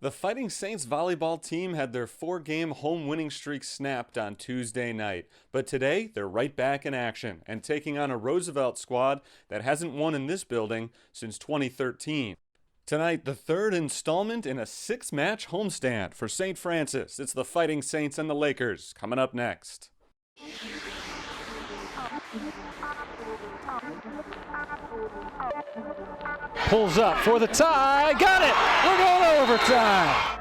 The Fighting Saints volleyball team had their four-game home winning streak snapped on Tuesday night, but today they're right back in action and taking on a Roosevelt squad that hasn't won in this building since 2013. Tonight, the third installment in a six-match homestand for St. Francis. It's the Fighting Saints and the Lakers coming up next. Pulls up for the tie. Got it. We're going overtime.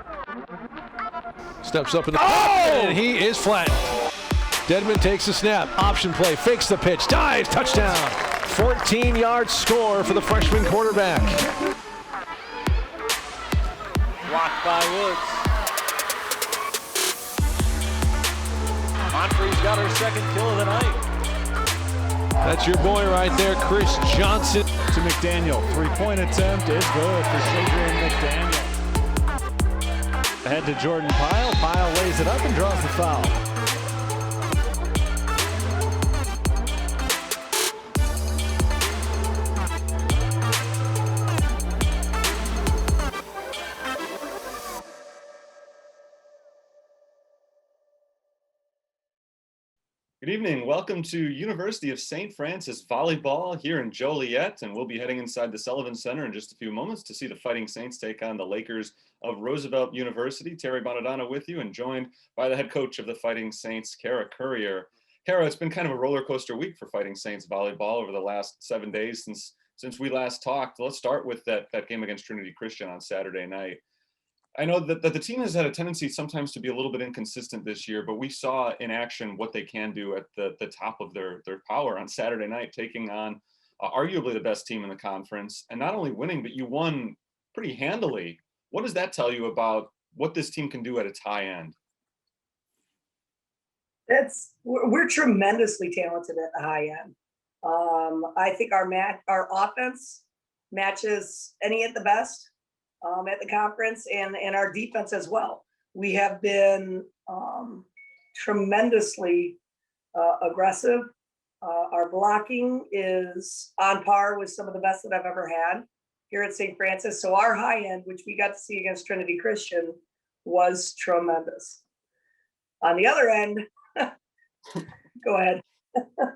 Steps up in the and he is flattened. Dedman takes the snap. Option play. Fakes the pitch. Dives. Touchdown. 14-yard score for the freshman quarterback. Blocked by Woods. Monfrey's got her second kill of the night. That's your boy right there, Chris Johnson. To McDaniel, three-point attempt is good for Shadrian McDaniel. Ahead to Jordan Pyle. Pyle lays it up and draws the foul. Good evening. Welcome to University of St. Francis Volleyball here in Joliet, and we'll be heading inside the Sullivan Center in just a few moments to see the Fighting Saints take on the Lakers of Roosevelt University. Terry Bonadonna with you and joined by the head coach of the Fighting Saints, Kara Courier. Kara, it's been kind of a roller coaster week for Fighting Saints Volleyball over the last 7 days since we last talked. Let's start with that game against Trinity Christian on Saturday night. I know that the team has had a tendency sometimes to be a little bit inconsistent this year, but we saw in action what they can do at the top of their power on Saturday night, taking on arguably the best team in the conference, and not only winning, but you won pretty handily. What does that tell you about what this team can do at its high end? We're tremendously talented at the high end. I think our offense matches any at the best. At the conference and our defense as well. We have been tremendously aggressive. Our blocking is on par with some of the best that I've ever had here at St. Francis. So our high end, which we got to see against Trinity Christian, was tremendous. On the other end, go ahead.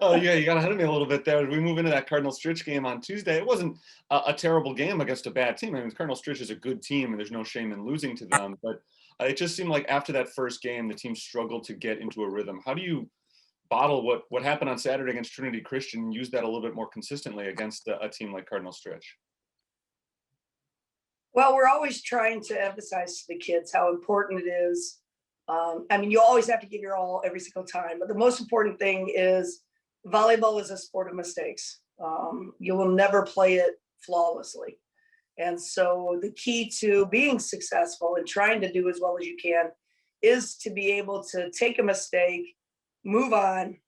Oh, yeah, you got ahead of me a little bit there. As we move into that Cardinal Stritch game on Tuesday, it wasn't a terrible game against a bad team. I mean, Cardinal Stritch is a good team, and there's no shame in losing to them. But it just seemed like after that first game, the team struggled to get into a rhythm. How do you bottle what happened on Saturday against Trinity Christian and use that a little bit more consistently against a team like Cardinal Stritch? Well, we're always trying to emphasize to the kids how important it is. I mean, you always have to give your all every single time, but the most important thing is volleyball is a sport of mistakes. You will never play it flawlessly. And so the key to being successful and trying to do as well as you can is to be able to take a mistake, move on,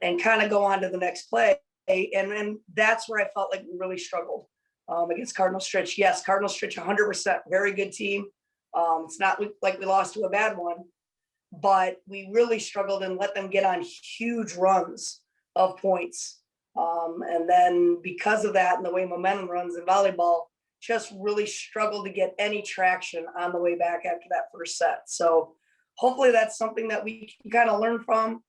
and kind of go on to the next play. And that's where I felt like we really struggled against Cardinal Stritch. Yes, Cardinal Stritch, 100%, very good team. It's not like we lost to a bad one, but we really struggled and let them get on huge runs of points. And then because of that and the way momentum runs in volleyball, just really struggled to get any traction on the way back after that first set. So hopefully that's something that we can kind of learn from,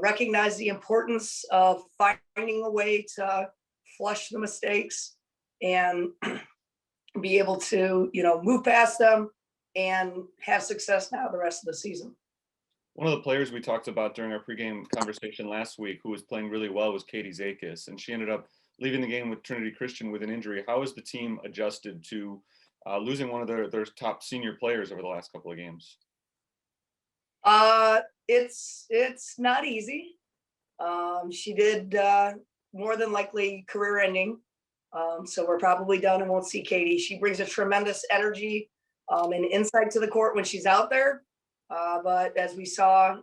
recognize the importance of finding a way to flush the mistakes and be able to, move past them and have success now the rest of the season. One of the players we talked about during our pregame conversation last week who was playing really well was Katie Zakis, and she ended up leaving the game with Trinity Christian with an injury. How has the team adjusted to losing one of their top senior players over the last couple of games? It's not easy. She did more than likely career ending. So we're probably done and won't see Katie. She brings a tremendous energy and insight to the court when she's out there. But as we saw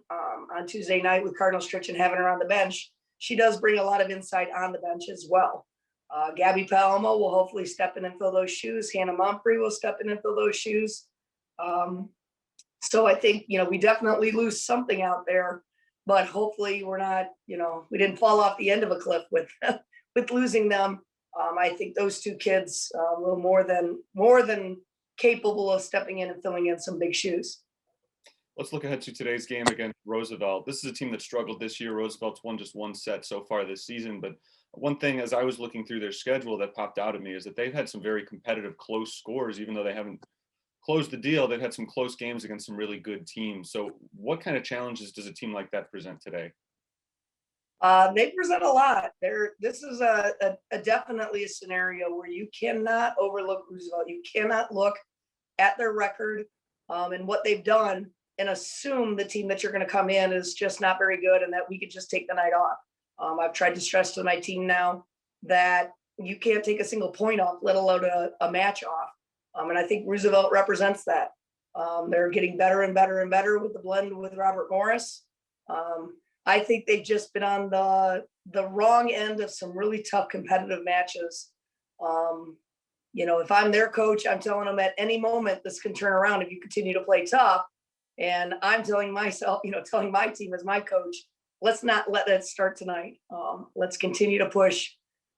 on Tuesday night with Cardinal Stritch and having her on the bench, she does bring a lot of insight on the bench as well. Gabby Paloma will hopefully step in and fill those shoes. Hannah Monfrey will step in and fill those shoes. So I think, we definitely lose something out there, but hopefully we're not, we didn't fall off the end of a cliff with with losing them. I think those two kids will more than capable of stepping in and filling in some big shoes. Let's look ahead to today's game against Roosevelt. This is a team that struggled this year. Roosevelt's won just one set so far this season. But one thing, as I was looking through their schedule, that popped out at me is that they've had some very competitive, close scores, even though they haven't closed the deal. They've had some close games against some really good teams. So what kind of challenges does a team like that present today? They present a lot. This is a definitely a scenario where you cannot overlook Roosevelt. You cannot look at their record and what they've done and assume the team that you're going to come in is just not very good and that we could just take the night off. I've tried to stress to my team now that you can't take a single point off, let alone a match off. And I think Roosevelt represents that. They're getting better and better and better with the blend with Robert Morris. I think they've just been on the wrong end of some really tough competitive matches. If I'm their coach, I'm telling them at any moment this can turn around if you continue to play tough. And I'm telling myself, telling my team as my coach, let's not let that start tonight. Let's continue to push,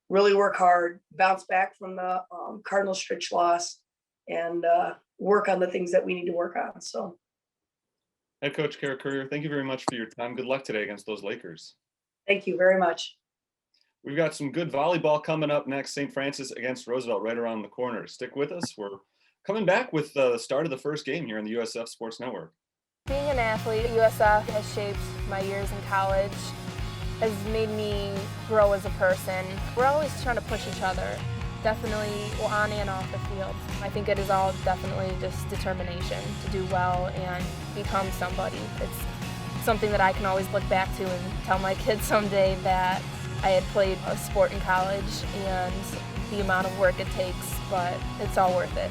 really work hard, bounce back from the Cardinal Stritch loss, and work on the things that we need to work on. So. Head coach Kara Courier, thank you very much for your time. Good luck today against those Lakers. Thank you very much. We've got some good volleyball coming up next. St. Francis against Roosevelt right around the corner. Stick with us. We're coming back with the start of the first game here on the USF Sports Network. Being an athlete at USF has shaped my years in college, has made me grow as a person. We're always trying to push each other, definitely on and off the field. I think it is all definitely just determination to do well and become somebody. It's something that I can always look back to and tell my kids someday that I had played a sport in college and the amount of work it takes, but it's all worth it.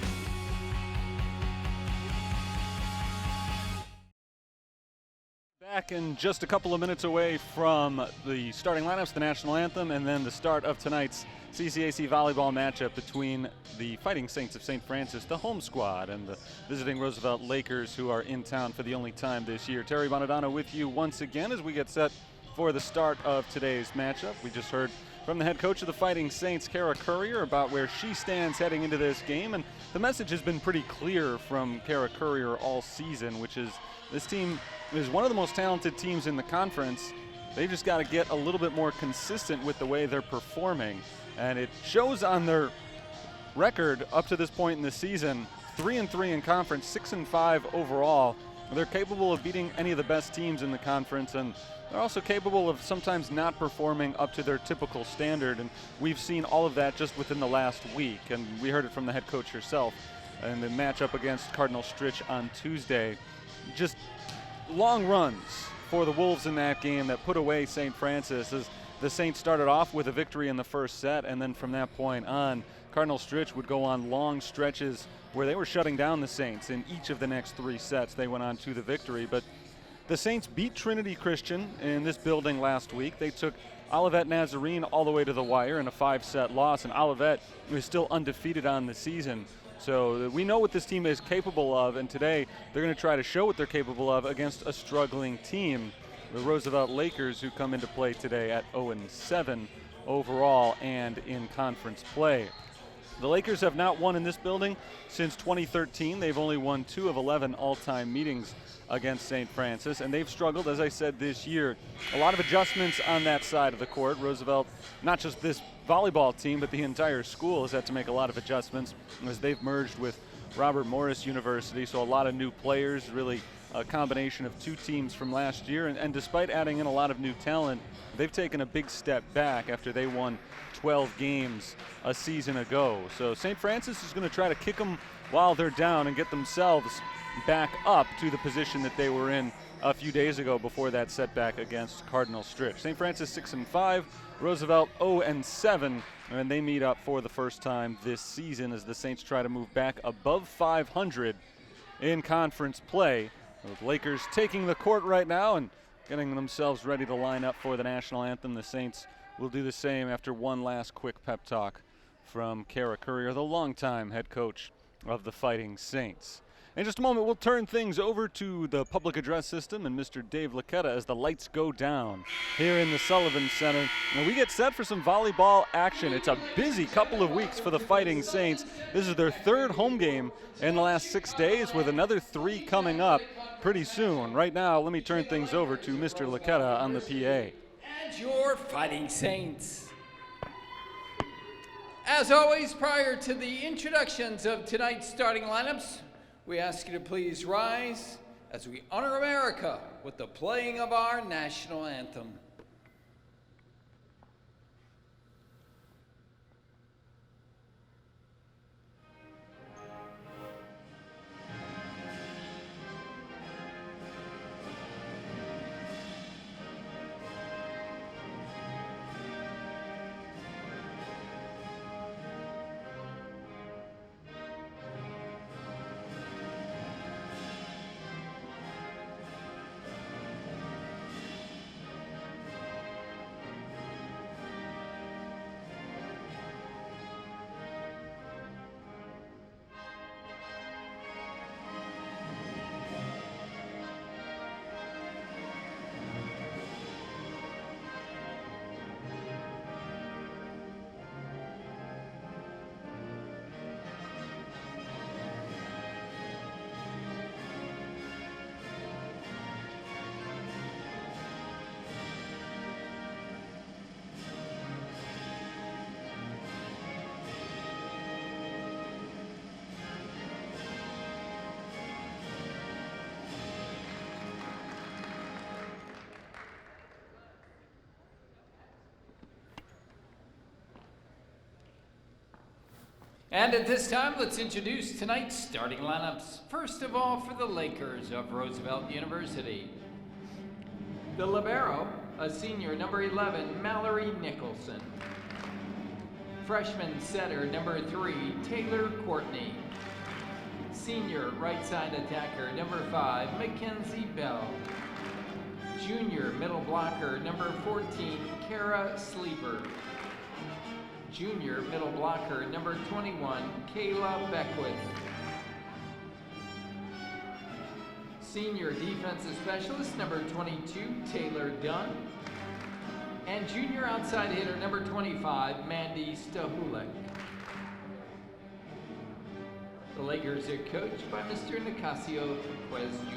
Back in just a couple of minutes away from the starting lineups, the national anthem, and then the start of tonight's CCAC volleyball matchup between the Fighting Saints of St. Francis, the home squad, and the visiting Roosevelt Lakers, who are in town for the only time this year. Terry Bonadonna with you once again as we get set for the start of today's matchup. We just heard from the head coach of the Fighting Saints, Kara Courier, about where she stands heading into this game, and the message has been pretty clear from Kara Courier all season, which is this team is one of the most talented teams in the conference. They just got to get a little bit more consistent with the way they're performing, and it shows on their record up to this point in the season. 3-3 in conference, 6-5 overall. They're capable of beating any of the best teams in the conference, and they're also capable of sometimes not performing up to their typical standard, and we've seen all of that just within the last week, and we heard it from the head coach herself in the matchup against Cardinal Stritch on Tuesday. Just long runs for the Wolves in that game that put away St. Francis, as the Saints started off with a victory in the first set, and then from that point on, Cardinal Stritch would go on long stretches where they were shutting down the Saints. In each of the next 3 sets, they went on to the victory. But the Saints beat Trinity Christian in this building last week. They took Olivet Nazarene all the way to the wire in a 5-set loss, and Olivet is still undefeated on the season. So we know what this team is capable of, and today they're going to try to show what they're capable of against a struggling team, the Roosevelt Lakers, who come into play today at 0-7 overall and in conference play. The Lakers have not won in this building since 2013. They've only won 2 of 11 all-time meetings against St. Francis, and they've struggled, as I said, this year. A lot of adjustments on that side of the court. Roosevelt, not just this volleyball team, but the entire school has had to make a lot of adjustments as they've merged with Robert Morris University, so a lot of new players, really a combination of 2 teams from last year, and despite adding in a lot of new talent, they've taken a big step back after they won 12 games a season ago. So St. Francis is going to try to kick them while they're down and get themselves back up to the position that they were in a few days ago before that setback against Cardinal Stritch. St. Francis 6-5, Roosevelt 0-7, and they meet up for the first time this season as the Saints try to move back above 500 in conference play. The Lakers taking the court right now and getting themselves ready to line up for the national anthem. The Saints will do the same after one last quick pep talk from Kara Courier, the longtime head coach of the Fighting Saints. In just a moment, we'll turn things over to the public address system and Mr. Dave Lacetta as the lights go down here in the Sullivan Center. And we get set for some volleyball action. It's a busy couple of weeks for the Fighting Saints. This is their third home game in the last 6 days, with another 3 coming up pretty soon. Right now, let me turn things over to Mr. Lacetta on the PA. And your Fighting Saints. As always, prior to the introductions of tonight's starting lineups, we ask you to please rise as we honor America with the playing of our national anthem. And at this time, let's introduce tonight's starting lineups. First of all, for the Lakers of Roosevelt University. The libero, a senior, number 11, Mallory Nicholson. Freshman setter, number 3, Taylor Courtney. Senior right side attacker, number 5, Mackenzie Bell. Junior middle blocker, number 14, Kara Sleeper. Junior middle blocker, number 21, Kayla Beckwith. Senior defensive specialist, number 22, Taylor Dunn. And junior outside hitter, number 25, Mandy Stahulek. The Lakers are coached by Mr. Nicasio Quez Jr.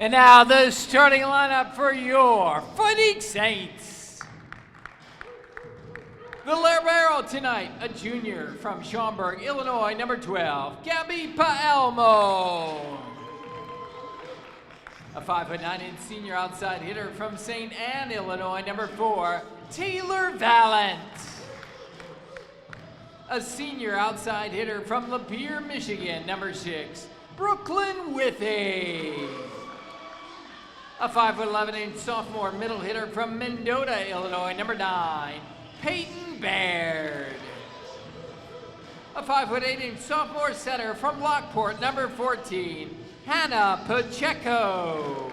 And now the starting lineup for your Fighting Saints. The libero tonight, a junior from Schaumburg, Illinois, number 12, Gabby Paelmo. A 5'9" senior outside hitter from St. Anne, Illinois, number 4, Taylor Valent. A senior outside hitter from Lapeer, Michigan, number 6, Brooklyn Withy. A 5'11" sophomore middle hitter from Mendota, Illinois, number 9, Peyton Baird. A 5'8" sophomore setter from Lockport, number 14, Hannah Pacheco.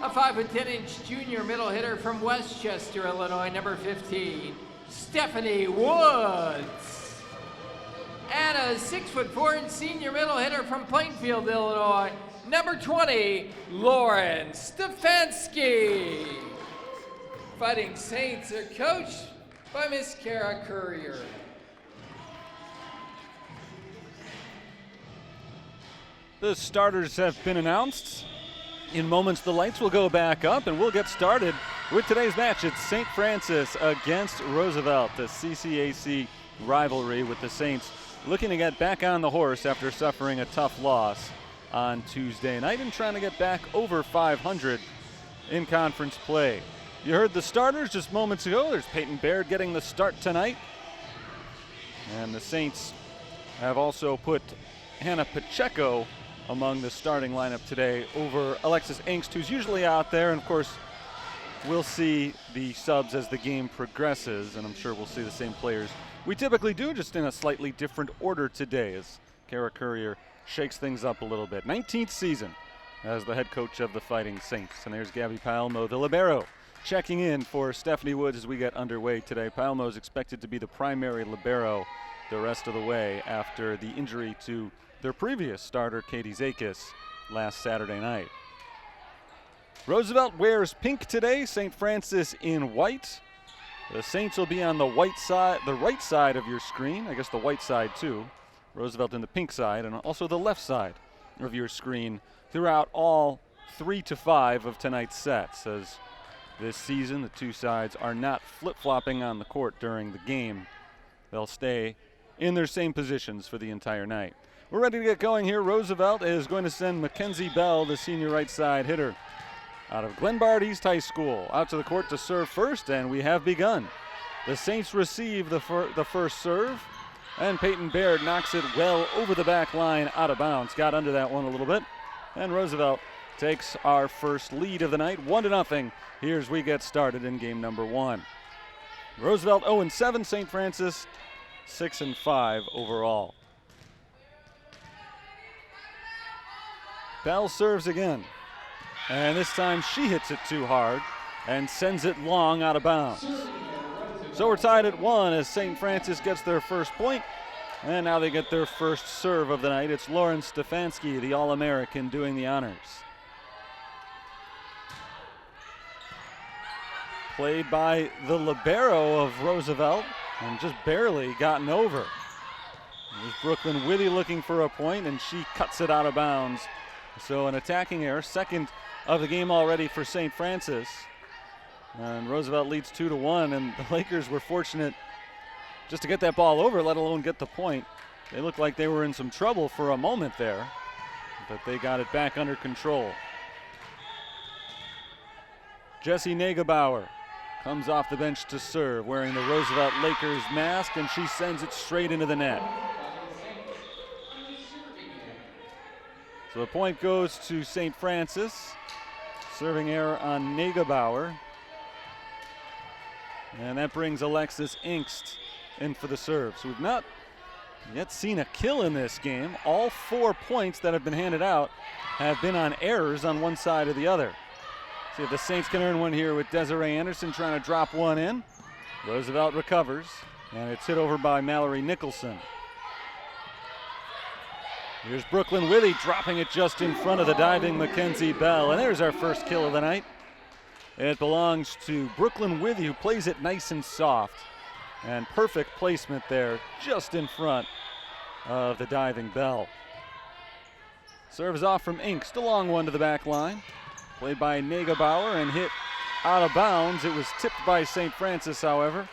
A 5'10" junior middle hitter from Westchester, Illinois, number 15, Stephanie Woods. And a 6'4" senior middle hitter from Plainfield, Illinois, number 20, Lauren Stefanski. Fighting Saints are coached by Miss Kara Courier. The starters have been announced. In moments, the lights will go back up, and we'll get started with today's match. It's St. Francis against Roosevelt, the CCAC rivalry, with the Saints looking to get back on the horse after suffering a tough loss on Tuesday night and trying to get back over 500 in conference play. You heard the starters just moments ago. There's Peyton Baird getting the start tonight. And the Saints have also put Hannah Pacheco among the starting lineup today over Alexis Engst, who's usually out there. And of course, we'll see the subs as the game progresses, and I'm sure we'll see the same players we typically do, just in a slightly different order today as Kara Courier shakes things up a little bit. 19th season as the head coach of the Fighting Saints. And there's Gabby Palmo, the libero, checking in for Stephanie Woods as we get underway today. Palmo is expected to be the primary libero the rest of the way after the injury to their previous starter, Katie Zakis, last Saturday night. Roosevelt wears pink today, St. Francis in white. The Saints will be on the white side, the right side of your screen, I guess the white side too. Roosevelt in the pink side, and also the left side of your screen throughout all 3 to 5 of tonight's sets. As this season, the two sides are not flip-flopping on the court during the game. They'll stay in their same positions for the entire night. We're ready to get going here. Roosevelt is going to send Mackenzie Bell, the senior right side hitter, out of Glenbard East High School, out to the court to serve first, and we have begun. The Saints receive the first serve, and Peyton Baird knocks it well over the back line, out of bounds. Got under that one a little bit, and Roosevelt takes our first lead of the night, 1-0. Here's we get started in game number 1. Roosevelt 0-7, St. Francis 6-5 overall. Bell serves again. And this time she hits it too hard and sends it long out of bounds. So we're tied at 1 as St. Francis gets their first point, and now they get their first serve of the night. It's Lauren Stefanski, the All-American, doing the honors. Played by the libero of Roosevelt and just barely gotten over. There's Brooklyn Withy looking for a point, and she cuts it out of bounds. So an attacking error, second of the game already for St. Francis. And Roosevelt leads 2-1, and the Lakers were fortunate just to get that ball over, let alone get the point. They looked like they were in some trouble for a moment there, but they got it back under control. Jessie Negebauer comes off the bench to serve, wearing the Roosevelt Lakers mask, and she sends it straight into the net. So the point goes to St. Francis. Serving error on Negebauer. And that brings Alexis Inkst in for the serve. So we've not yet seen a kill in this game. All 4 points that have been handed out have been on errors on one side or the other. See if the Saints can earn one here with Desiree Anderson trying to drop one in. Roosevelt recovers, and it's hit over by Mallory Nicholson. Here's Brooklyn Withy dropping it just in front of the diving Mackenzie Bell. And there's our first kill of the night. It belongs to Brooklyn Withy, who plays it nice and soft. And perfect placement there, just in front of the diving Bell. Serves off from Inkst, a long one to the back line. Played by Negebauer and hit out of bounds. It was tipped by St. Francis, however.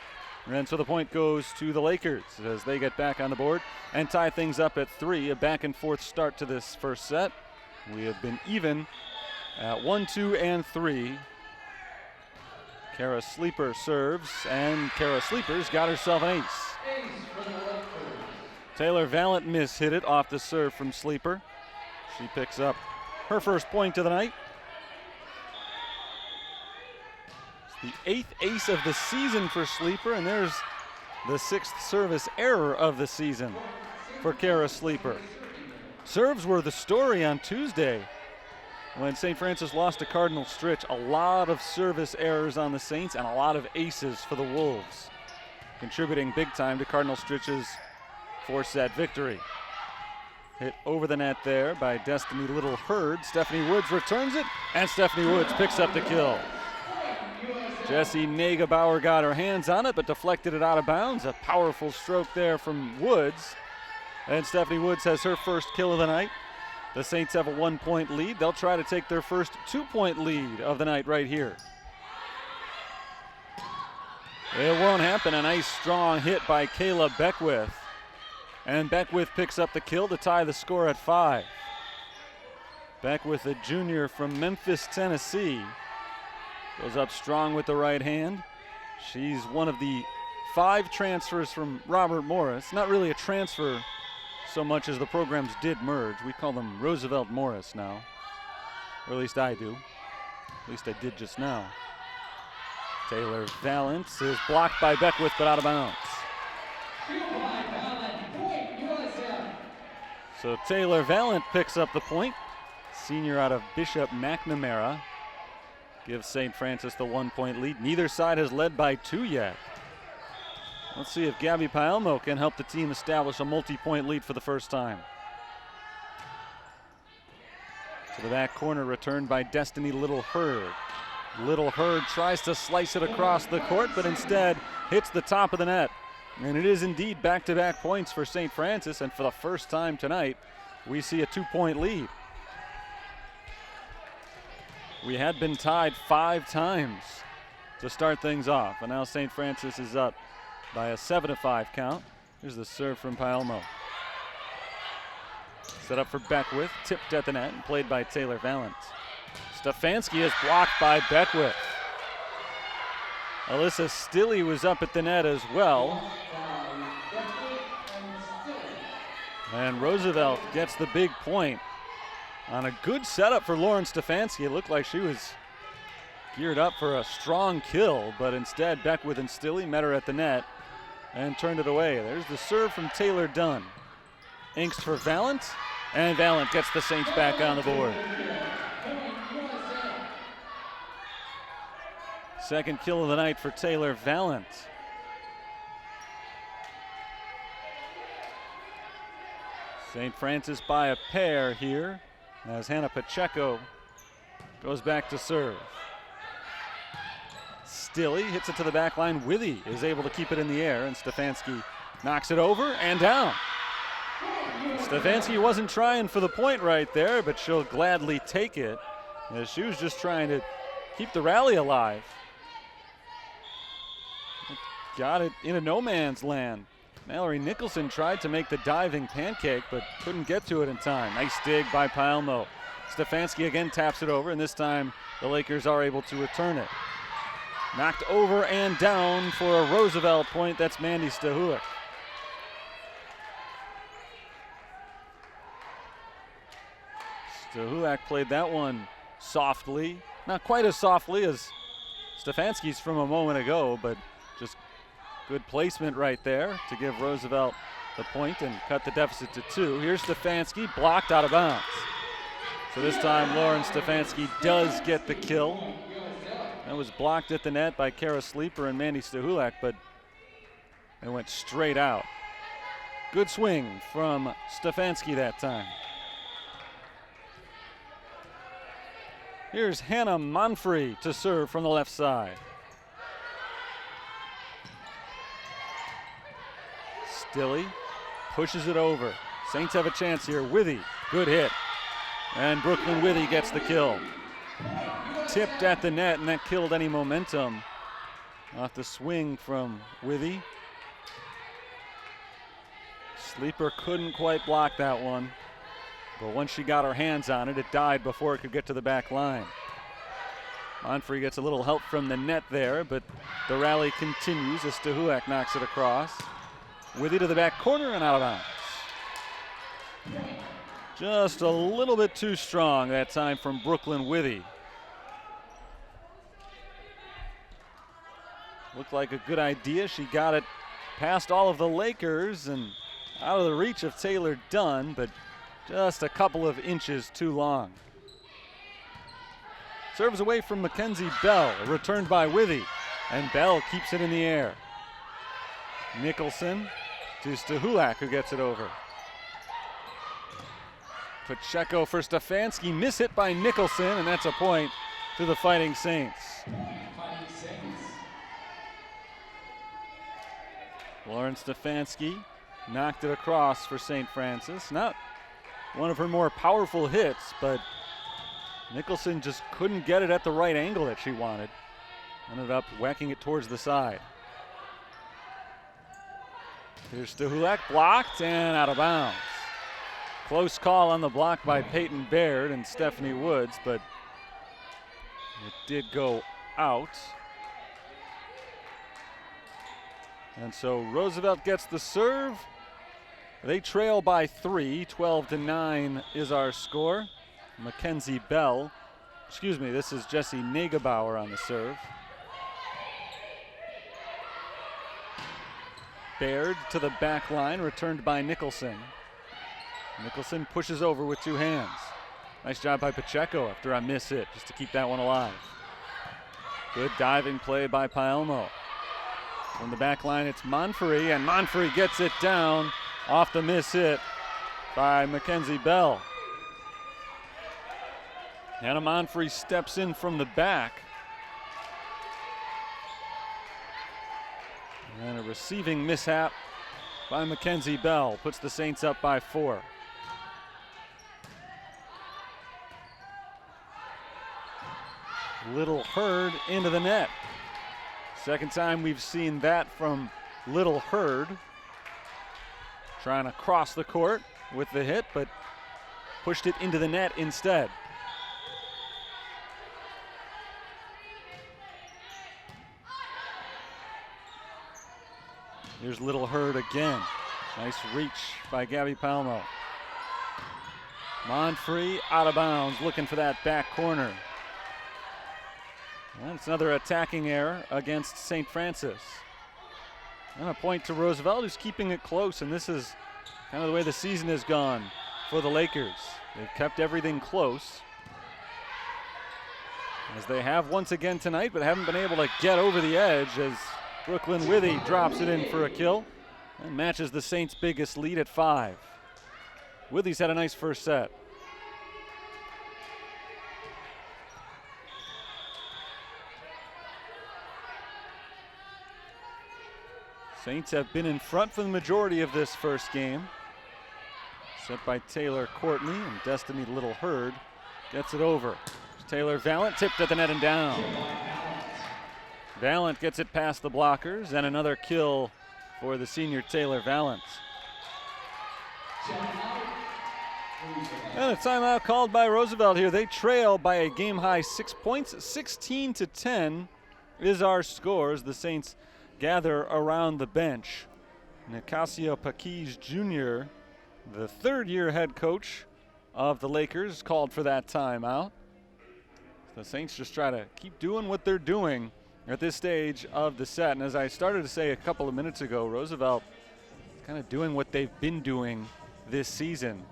And so the point goes to the Lakers as they get back on the board and tie things up at 3. A back and forth start to this first set. We have been even at 1, 2, and 3. Kara Sleeper serves, and Kara Sleeper's got herself an ace. Taylor Valent hit it off the serve from Sleeper. She picks up her first point of the night. It's the 8th ace of the season for Sleeper, and there's the 6th service error of the season for Kara Sleeper. Serves were the story on Tuesday when St. Francis lost to Cardinal Stritch. A lot of service errors on the Saints and a lot of aces for the Wolves, contributing big time to Cardinal Stritch's 4-set victory. Hit over the net there by Destiny Little Hurd. Stephanie Woods returns it, and Stephanie Woods picks up the kill. Jessie Negebauer got her hands on it, but deflected it out of bounds. A powerful stroke there from Woods. And Stephanie Woods has her first kill of the night. The Saints have a 1-point lead. They'll try to take their first 2-point lead of the night right here. It won't happen. A nice strong hit by Kayla Beckwith. And Beckwith picks up the kill to tie the score at 5. Beckwith, a junior from Memphis, Tennessee, goes up strong with the right hand. She's one of the 5 transfers from Robert Morris. Not really a transfer so much as the programs did merge. We call them Roosevelt Morris now. Or at least I do. At least I did just now. Taylor Valance is blocked by Beckwith, but out of bounds. So Taylor Valance picks up the point. Senior out of Bishop McNamara gives St. Francis the 1-point lead. Neither side has led by 2 yet. Let's see if Gabby Paelmo can help the team establish a multi-point lead for the first time. To the back corner, returned by Destiny Little Hurd. Little Hurd tries to slice it across the court, but instead hits the top of the net. And it is indeed back-to-back points for St. Francis, and for the first time tonight, we see a 2-point lead. We had been tied 5 times to start things off, and now St. Francis is up by a 7-5 count. Here's the serve from Paelmo. Set up for Beckwith, tipped at the net and played by Taylor Valance. Stefanski is blocked by Beckwith. Alyssa Stilley was up at the net as well. And Roosevelt gets the big point on a good setup for Lauren Stefanski. It looked like she was geared up for a strong kill, but instead Beckwith and Stilley met her at the net and turned it away. There's the serve from Taylor Dunn. Inks for Valance, and Valance gets the Saints back on the board. Second kill of the night for Taylor Valance. St. Francis by a pair here as Hannah Pacheco goes back to serve. Stilley hits it to the back line. Withy is able to keep it in the air, and Stefanski knocks it over and down. Stefanski wasn't trying for the point right there, but she'll gladly take it, as she was just trying to keep the rally alive. Got it into no man's land. Mallory Nicholson tried to make the diving pancake, but couldn't get to it in time. Nice dig by Paelmo. Stefanski again taps it over, and this time the Lakers are able to return it. Knocked over and down for a Roosevelt point. That's Mandy Stahulik. Stahulak played that one softly. Not quite as softly as Stefanski's from a moment ago, but just good placement right there to give Roosevelt the point and cut the deficit to 2. Here's Stefanski, blocked out of bounds. So this time Lauren Stefanski does get the kill. That was blocked at the net by Kara Sleeper and Mandy Stahulak, but it went straight out. Good swing from Stefanski that time. Here's Hannah Monfrey to serve from the left side. Stilley pushes it over. Saints have a chance here. Withy, good hit. And Brooklyn Withy gets the kill. Tipped at the net, and that killed any momentum off the swing from Withy. Sleeper couldn't quite block that one, but once she got her hands on it, it died before it could get to the back line. Monfrey gets a little help from the net there, but the rally continues as Stahulak knocks it across. Withy to the back corner and out of bounds. Just a little bit too strong that time from Brooklyn Withy. Looked like a good idea. She got it past all of the Lakers and out of the reach of Taylor Dunn, but just a couple of inches too long. Serves away from Mackenzie Bell, returned by Withy, and Bell keeps it in the air. Nicholson to Stahulak, who gets it over. Pacheco for Stefanski, miss hit by Nicholson, and that's a point to the Fighting Saints. Lauren Stefanski knocked it across for St. Francis. Not one of her more powerful hits, but Nicholson just couldn't get it at the right angle that she wanted. Ended up whacking it towards the side. Here's Stahulak, blocked and out of bounds. Close call on the block by Peyton Baird and Stephanie Woods, but it did go out. And so Roosevelt gets the serve. They trail by 3, 12-9 is our score. Mackenzie Bell, this is Jessie Negebauer on the serve. Baird to the back line, returned by Nicholson. Nicholson pushes over with 2 hands. Nice job by Pacheco after a miss hit, just to keep that one alive. Good diving play by Paelmo. From the back line, it's Monfrey, and Monfrey gets it down off the miss hit by Mackenzie Bell. Hannah Monfrey steps in from the back. And a receiving mishap by Mackenzie Bell puts the Saints up by 4. Little Hurd into the net. Second time we've seen that from Little Hurd. Trying to cross the court with the hit, but pushed it into the net instead. Here's Little Hurd again. Nice reach by Gabby Paelmo. Monfrey out of bounds, looking for that back corner. And it's another attacking error against St. Francis. And a point to Roosevelt, who's keeping it close, and this is kind of the way the season has gone for the Lakers. They've kept everything close, as they have once again tonight, but haven't been able to get over the edge as Brooklyn Withy drops it in for a kill and matches the Saints' biggest lead at 5. Withy's had a nice first set. Saints have been in front for the majority of this first game. Set by Taylor Courtney, and Destiny Little Hurd gets it over. Taylor Valent tipped at the net and down. Valent gets it past the blockers, and another kill for the senior Taylor Valent. And a timeout called by Roosevelt here. They trail by a game-high 6 points. 16-10 is our score as the Saints gather around the bench. Nicasio Paquis Jr., the third-year head coach of the Lakers, called for that timeout. The Saints just try to keep doing what they're doing at this stage of the set. And as I started to say a couple of minutes ago, Roosevelt is kind of doing what they've been doing this season,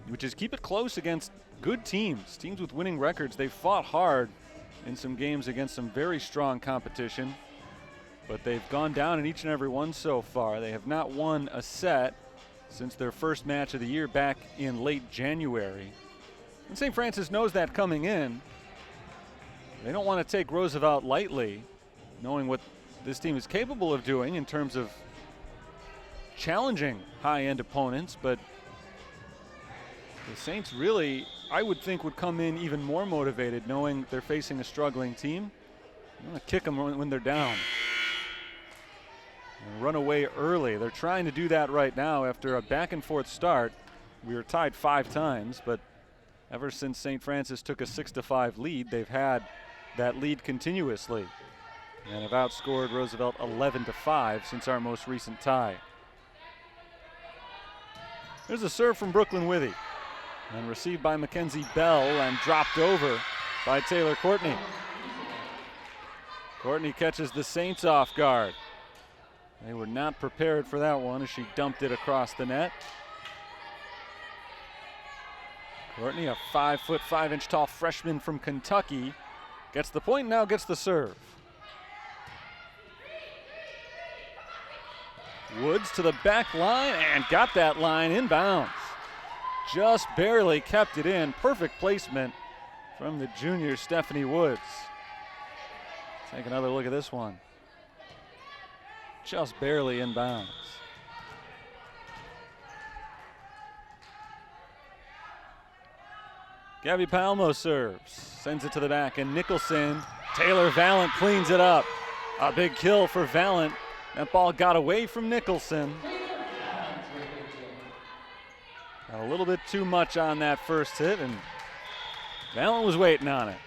which is keep it close against good teams, teams with winning records. They've fought hard in some games against some very strong competition, but they've gone down in each and every one so far. They have not won a set since their first match of the year back in late January. And St. Francis knows that coming in. They don't want to take Roosevelt lightly, knowing what this team is capable of doing in terms of challenging high-end opponents, but the Saints really, I would think, would come in even more motivated knowing they're facing a struggling team. They want to kick them when they're down and run away early. They're trying to do that right now after a back-and-forth start. We were tied 5 times, but ever since St. Francis took a 6-5 lead, they've had that lead continuously and have outscored Roosevelt 11-5 since our most recent tie. There's a serve from Brooklyn Withy and received by Mackenzie Bell and dropped over by Taylor Courtney. Courtney catches the Saints off guard. They were not prepared for that one as she dumped it across the net. Courtney, a 5', 5" tall freshman from Kentucky, gets the point, now gets the serve. Woods to the back line and got that line inbounds. Just barely kept it in. Perfect placement from the junior Stephanie Woods. Take another look at this one. Just barely inbounds. Gabby Paelmo serves, sends it to the back, and Nicholson, Taylor Valent cleans it up. A big kill for Valent. That ball got away from Nicholson. Got a little bit too much on that first hit, and Valent was waiting on it.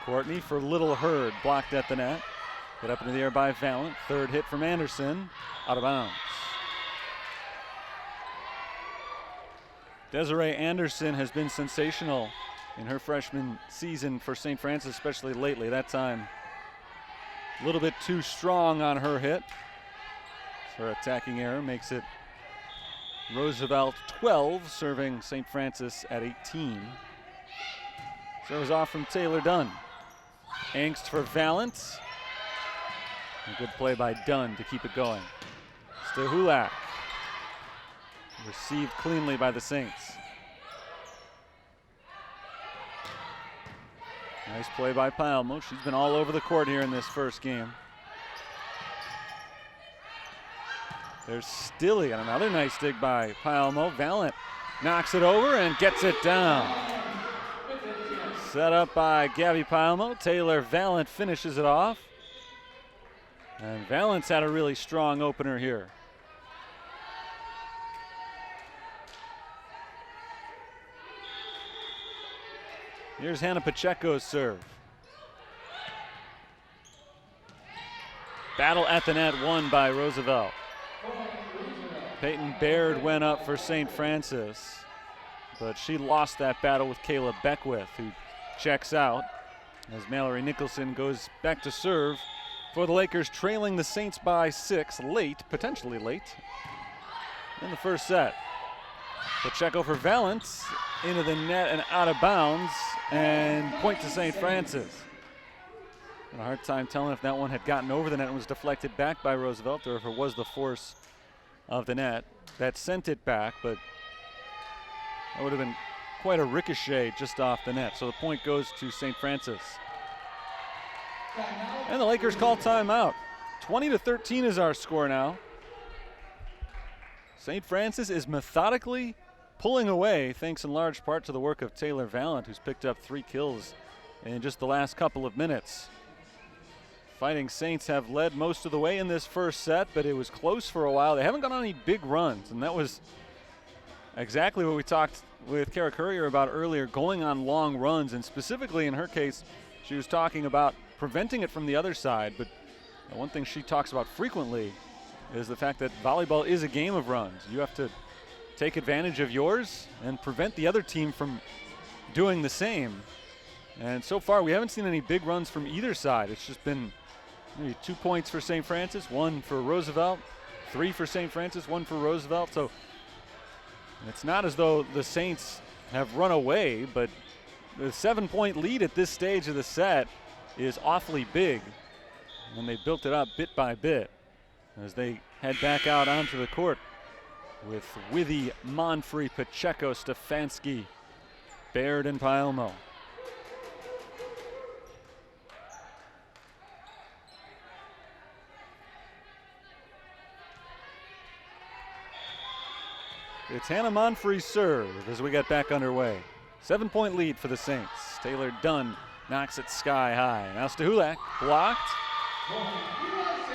Courtney for Little Hurd, blocked at the net. Hit up into the air by Valent. Third hit from Anderson, out of bounds. Desiree Anderson has been sensational in her freshman season for St. Francis, especially lately. That time a little bit too strong on her hit. Her attacking error makes it Roosevelt 12, serving St. Francis at 18. Serves off from Taylor Dunn. Angst for Valent. A good play by Dunn to keep it going. Stahulak. Received cleanly by the Saints. Nice play by Palmo. She's been all over the court here in this first game. There's Stilley, and another nice dig by Palmo. Valent knocks it over and gets it down. Set up by Gabby Palmo. Taylor Valent finishes it off. And Valent's had a really strong opener here. Here's Hannah Pacheco's serve. Battle at the net won by Roosevelt. Peyton Baird went up for St. Francis, but she lost that battle with Kayla Beckwith, who checks out as Mallory Nicholson goes back to serve for the Lakers, trailing the Saints by 6 late, potentially late, in the first set. Pacheco for Valent, into the net and out of bounds, and point to St. Francis. A hard time telling if that one had gotten over the net and was deflected back by Roosevelt, or if it was the force of the net that sent it back, but that would have been quite a ricochet just off the net. So the point goes to St. Francis. And the Lakers call timeout. 20-13 is our score now. St. Francis is methodically pulling away, thanks in large part to the work of Taylor Valent, who's picked up 3 kills in just the last couple of minutes. Fighting Saints have led most of the way in this first set, but it was close for a while. They haven't gone on any big runs, and that was exactly what we talked with Kara Courier about earlier, going on long runs, and specifically in her case, she was talking about preventing it from the other side. But one thing she talks about frequently is the fact that volleyball is a game of runs. You have to take advantage of yours and prevent the other team from doing the same. And so far, we haven't seen any big runs from either side. It's just been maybe 2 points for St. Francis, 1 for Roosevelt, 3 for St. Francis, 1 for Roosevelt. So it's not as though the Saints have run away, but the 7-point lead at this stage of the set is awfully big. And they built it up bit by bit as they head back out onto the court with Withy, Monfrey, Pacheco, Stefanski, Baird, and Palmo. It's Hannah Monfrey's serve as we get back underway. 7-point lead for the Saints. Taylor Dunn knocks it sky high. Now Stahulak blocked.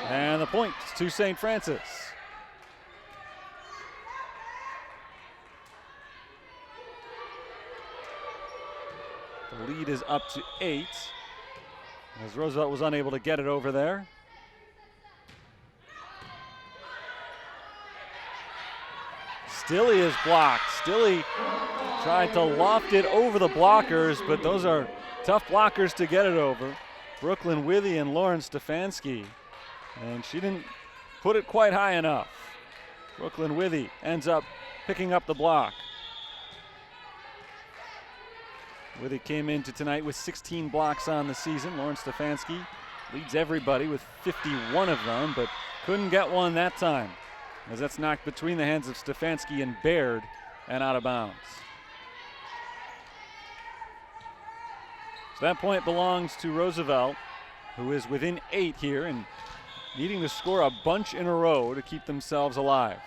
And the point to St. Francis. The lead is up to 8 as Roosevelt was unable to get it over there. Stilley is blocked. Stilley tried to loft it over the blockers, but those are tough blockers to get it over. Brooklyn Withy and Lauren Stefanski, and she didn't put it quite high enough. Brooklyn Withy ends up picking up the block. Withy came into tonight with 16 blocks on the season. Lauren Stefanski leads everybody with 51 of them, but couldn't get one that time, as that's knocked between the hands of Stefanski and Baird and out of bounds. So that point belongs to Roosevelt, who is within 8 here and needing to score a bunch in a row to keep themselves alive.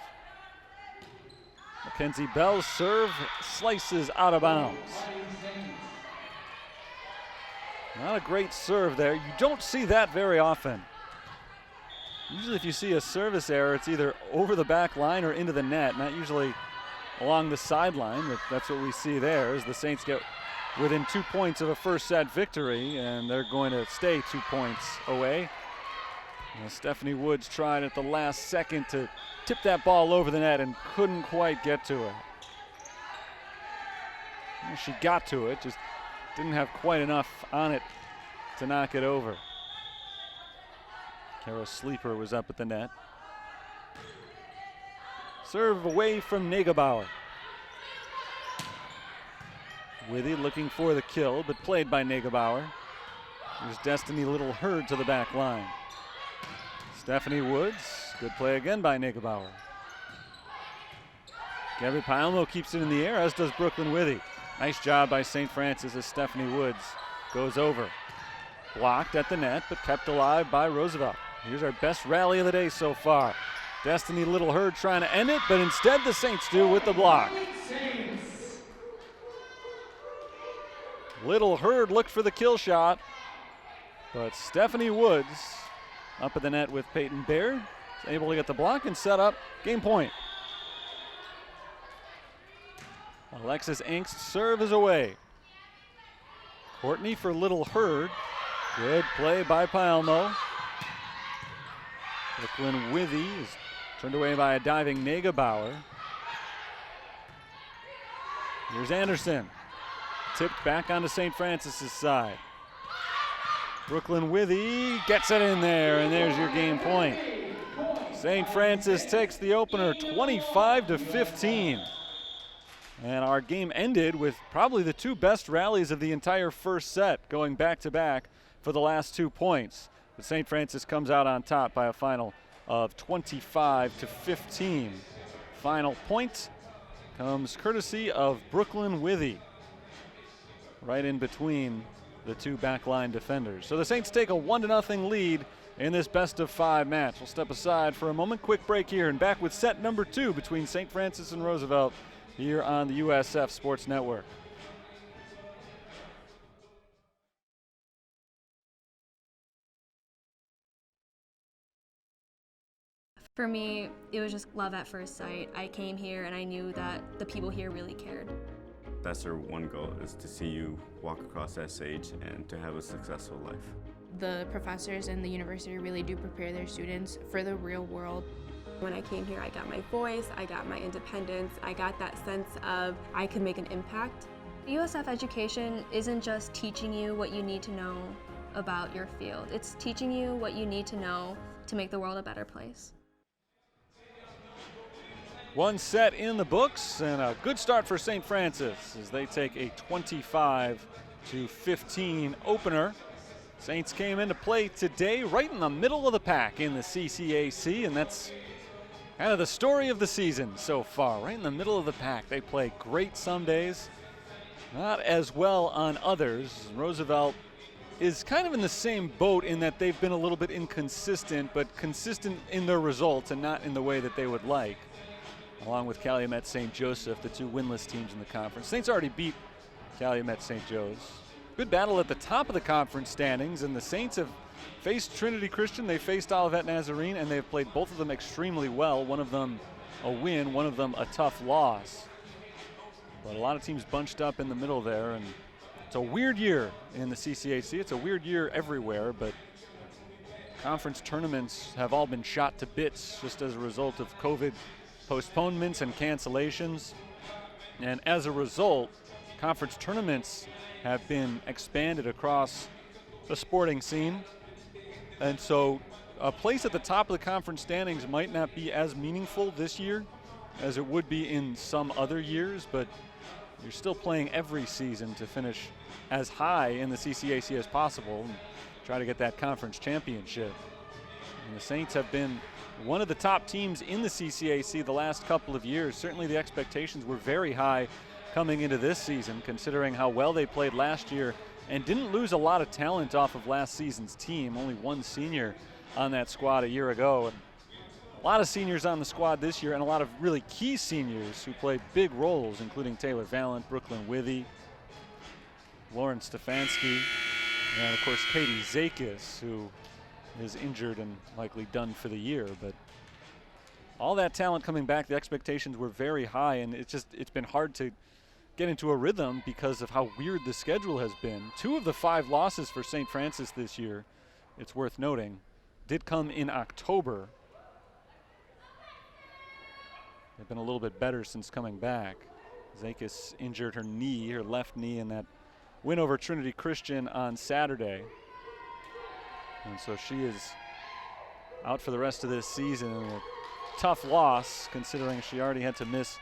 Mackenzie Bell's serve slices out of bounds. Not a great serve there. You don't see that very often. Usually if you see a service error, it's either over the back line or into the net, not usually along the sideline. But that's what we see there as the Saints get within 2 points of a first set victory, and they're going to stay 2 points away. Stephanie Woods tried at the last second to tip that ball over the net and couldn't quite get to it. She got to it, just didn't have quite enough on it to knock it over. Kara Sleeper was up at the net. Serve away from Negebauer. Withy looking for the kill, but played by Negebauer. Here's Destiny Little Hurd to the back line. Stephanie Woods, good play again by Negebauer. Gabby Palmo keeps it in the air, as does Brooklyn Withy. Nice job by St. Francis as Stephanie Woods goes over. Blocked at the net, but kept alive by Roosevelt. Here's our best rally of the day so far. Destiny Little Hurd trying to end it, but instead the Saints do with the block. Little Hurd looked for the kill shot, but Stephanie Woods up at the net with Peyton Baird is able to get the block and set up game point. Alexis Ink's serve is away. Courtney for Little Hurd. Good play by Palmo. Brooklyn Withy is turned away by a diving Negebauer. Here's Anderson. Tipped back onto St. Francis's side. Brooklyn Withy gets it in there, and there's your game point. St. Francis takes the opener 25-15. And our game ended with probably the two best rallies of the entire first set, going back-to-back for the last 2 points. But St. Francis comes out on top by a final of 25-15. Final point comes courtesy of Brooklyn Withy, right in between the two backline defenders. So the Saints take a 1-0 lead in this best-of-5 match. We'll step aside for a moment. Quick break here and back with set number 2 between St. Francis and Roosevelt here on the USF Sports Network. For me, it was just love at first sight. I came here and I knew that the people here really cared. That's our one goal, is to see you walk across that stage and to have a successful life. The professors and the university really do prepare their students for the real world. When I came here, I got my voice, I got my independence, I got that sense of I could make an impact. USF education isn't just teaching you what you need to know about your field. It's teaching you what you need to know to make the world a better place. One set in the books, and a good start for St. Francis as they take a 25-15 opener. Saints came into play today right in the middle of the pack in the CCAC, and that's kind of the story of the season so far. Right in the middle of the pack. They play great some days, not as well on others. Roosevelt is kind of in the same boat in that they've been a little bit inconsistent, but consistent in their results and not in the way that they would like. Along with Calumet St. Joseph, the two winless teams in the conference. Saints already beat Calumet St. Joe's. Good battle at the top of the conference standings, and the Saints have faced Trinity Christian, they faced Olivet Nazarene, and they've played both of them extremely well. One of them a win, one of them a tough loss. But a lot of teams bunched up in the middle there, and it's a weird year in the CCAC. It's a weird year everywhere, but conference tournaments have all been shot to bits just as a result of COVID postponements and cancellations. And as a result, conference tournaments have been expanded across the sporting scene. And so a place at the top of the conference standings might not be as meaningful this year as it would be in some other years, but you're still playing every season to finish as high in the CCAC as possible and try to get that conference championship. And the Saints have been one of the top teams in the CCAC the last couple of years. Certainly the expectations were very high coming into this season, considering how well they played last year and didn't lose a lot of talent off of last season's team. Only one senior on that squad a year ago. And a lot of seniors on the squad this year, and a lot of really key seniors who played big roles, including Taylor Valent, Brooklyn Withy, Lauren Stefanski, and of course Katie Zakis, who is injured and likely done for the year. But all that talent coming back, the expectations were very high, and it's been hard to get into a rhythm because of how weird the schedule has been. 2 of the 5 losses for St. Francis this year, it's worth noting, did come in October. They've been a little bit better since coming back. Zakis injured her knee, her left knee, in that win over Trinity Christian on Saturday. And so she is out for the rest of this season. A tough loss considering she already had to miss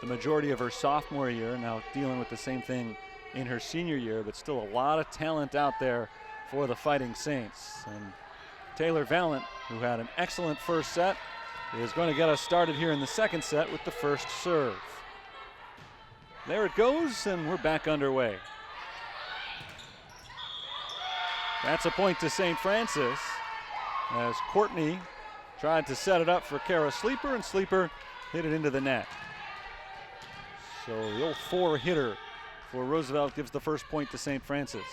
the majority of her sophomore year, now dealing with the same thing in her senior year, but still a lot of talent out there for the Fighting Saints. And Taylor Valent, who had an excellent first set, is going to get us started here in the second set with the first serve. There it goes, and we're back underway. That's a point to St. Francis as Courtney tried to set it up for Kara Sleeper, and Sleeper hit it into the net. So the old four-hitter for Roosevelt gives the first point to St. Francis.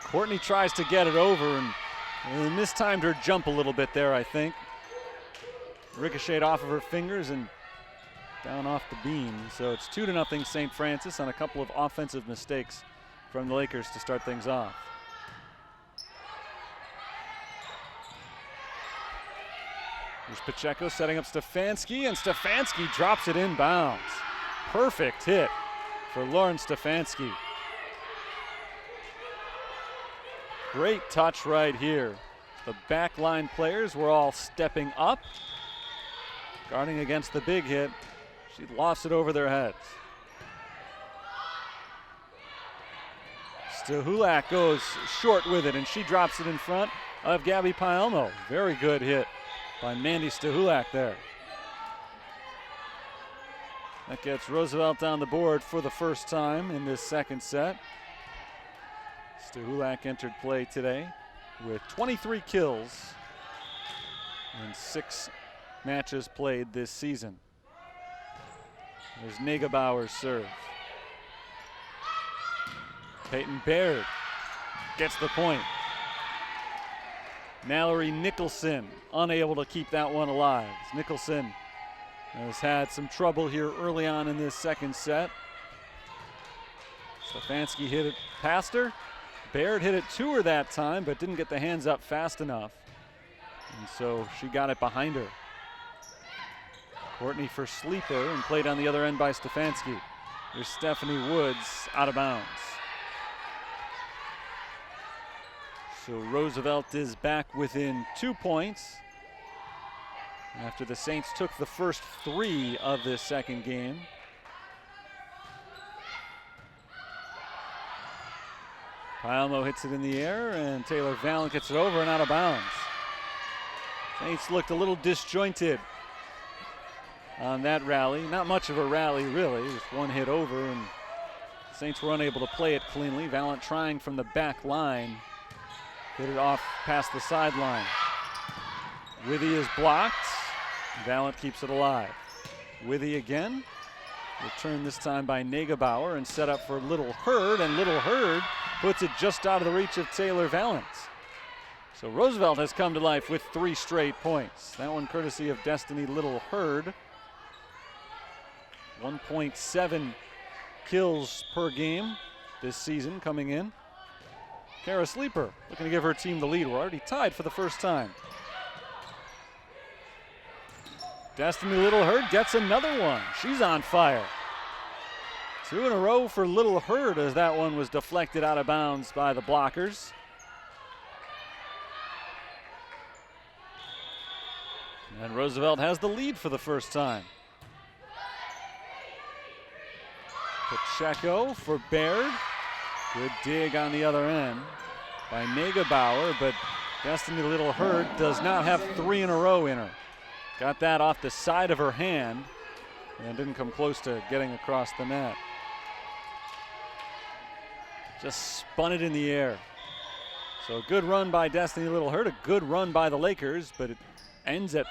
Courtney tries to get it over and mistimed her jump a little bit there, I think. Ricocheted off of her fingers and down off the beam. So it's 2-0 St. Francis on a couple of offensive mistakes from the Lakers to start things off. Here's Pacheco setting up Stefanski, and Stefanski drops it inbounds. Perfect hit for Lauren Stefanski. Great touch right here. The backline players were all stepping up, guarding against the big hit. She lost it over their heads. Stahulak goes short with it, and she drops it in front of Gabby Paelmo. Very good hit by Mandy Stahulak there. That gets Roosevelt on the board for the first time in this second set. Stahulak entered play today with 23 kills in 6 matches played this season. There's Negebauer's serve. Peyton Baird gets the point. Mallory Nicholson unable to keep that one alive. Nicholson has had some trouble here early on in this second set. Stefanski hit it past her. Baird hit it to her that time, but didn't get the hands up fast enough. And so she got it behind her. Courtney for Sleeper, and played on the other end by Stefanski. There's Stephanie Woods out of bounds. So Roosevelt is back within 2 points after the Saints took the first 3 of this second game. Paelmo hits it in the air, and Taylor Valent gets it over and out of bounds. Saints looked a little disjointed on that rally. Not much of a rally, really. Just one hit over, and Saints were unable to play it cleanly. Valent trying from the back line. Hit it off past the sideline. Withy is blocked. Valent keeps it alive. Withy again. Returned this time by Negebauer and set up for Little Hurd, and Little Hurd puts it just out of the reach of Taylor Valent. So Roosevelt has come to life with 3 straight points. That one courtesy of Destiny Little Hurd. 1.7 kills per game this season coming in. Kara Sleeper looking to give her team the lead. We're already tied for the first time. Destiny Little Hurd gets another one. She's on fire. 2 in a row for Little Hurd as that one was deflected out of bounds by the blockers. And Roosevelt has the lead for the first time. Pacheco for Baird. Good dig on the other end by Negebauer, but Destiny Little Hurd does not have 3 in a row in her. Got that off the side of her hand and didn't come close to getting across the net. Just spun it in the air. So a good run by Destiny Little Hurd, a good run by the Lakers, but it ends at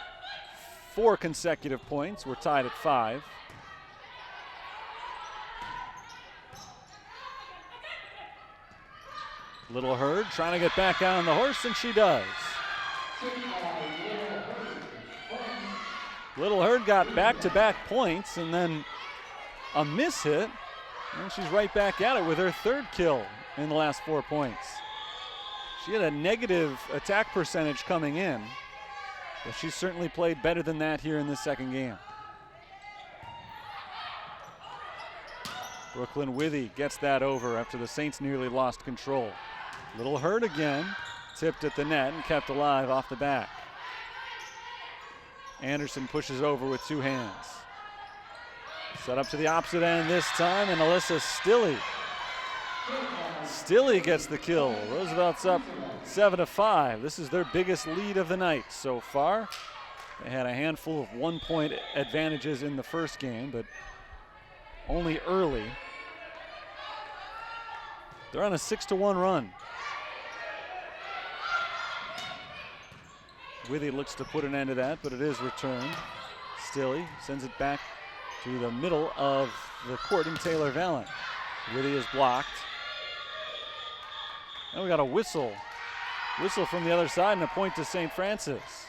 4 consecutive points. We're tied at 5. Little Hurd trying to get back on the horse, and she does. Little Hurd got back-to-back points and then a miss hit, and she's right back at it with her 3rd kill in the last 4 points. She had a negative attack percentage coming in, but she certainly played better than that here in this second game. Brooklyn Withy gets that over after the Saints nearly lost control. Little hurt again, tipped at the net and kept alive off the back. Anderson pushes over with two hands. Set up to the opposite end this time, and Alyssa Stilley gets the kill. Roosevelt's up 7-5. This is their biggest lead of the night so far. They had a handful of 1-point advantages in the first game, but only early. They're on a 6-1 run. Withy looks to put an end to that, but it is returned. Stilley sends it back to the middle of the court in Taylor Valent. Withy is blocked. And we got a whistle. Whistle from the other side and a point to St. Francis.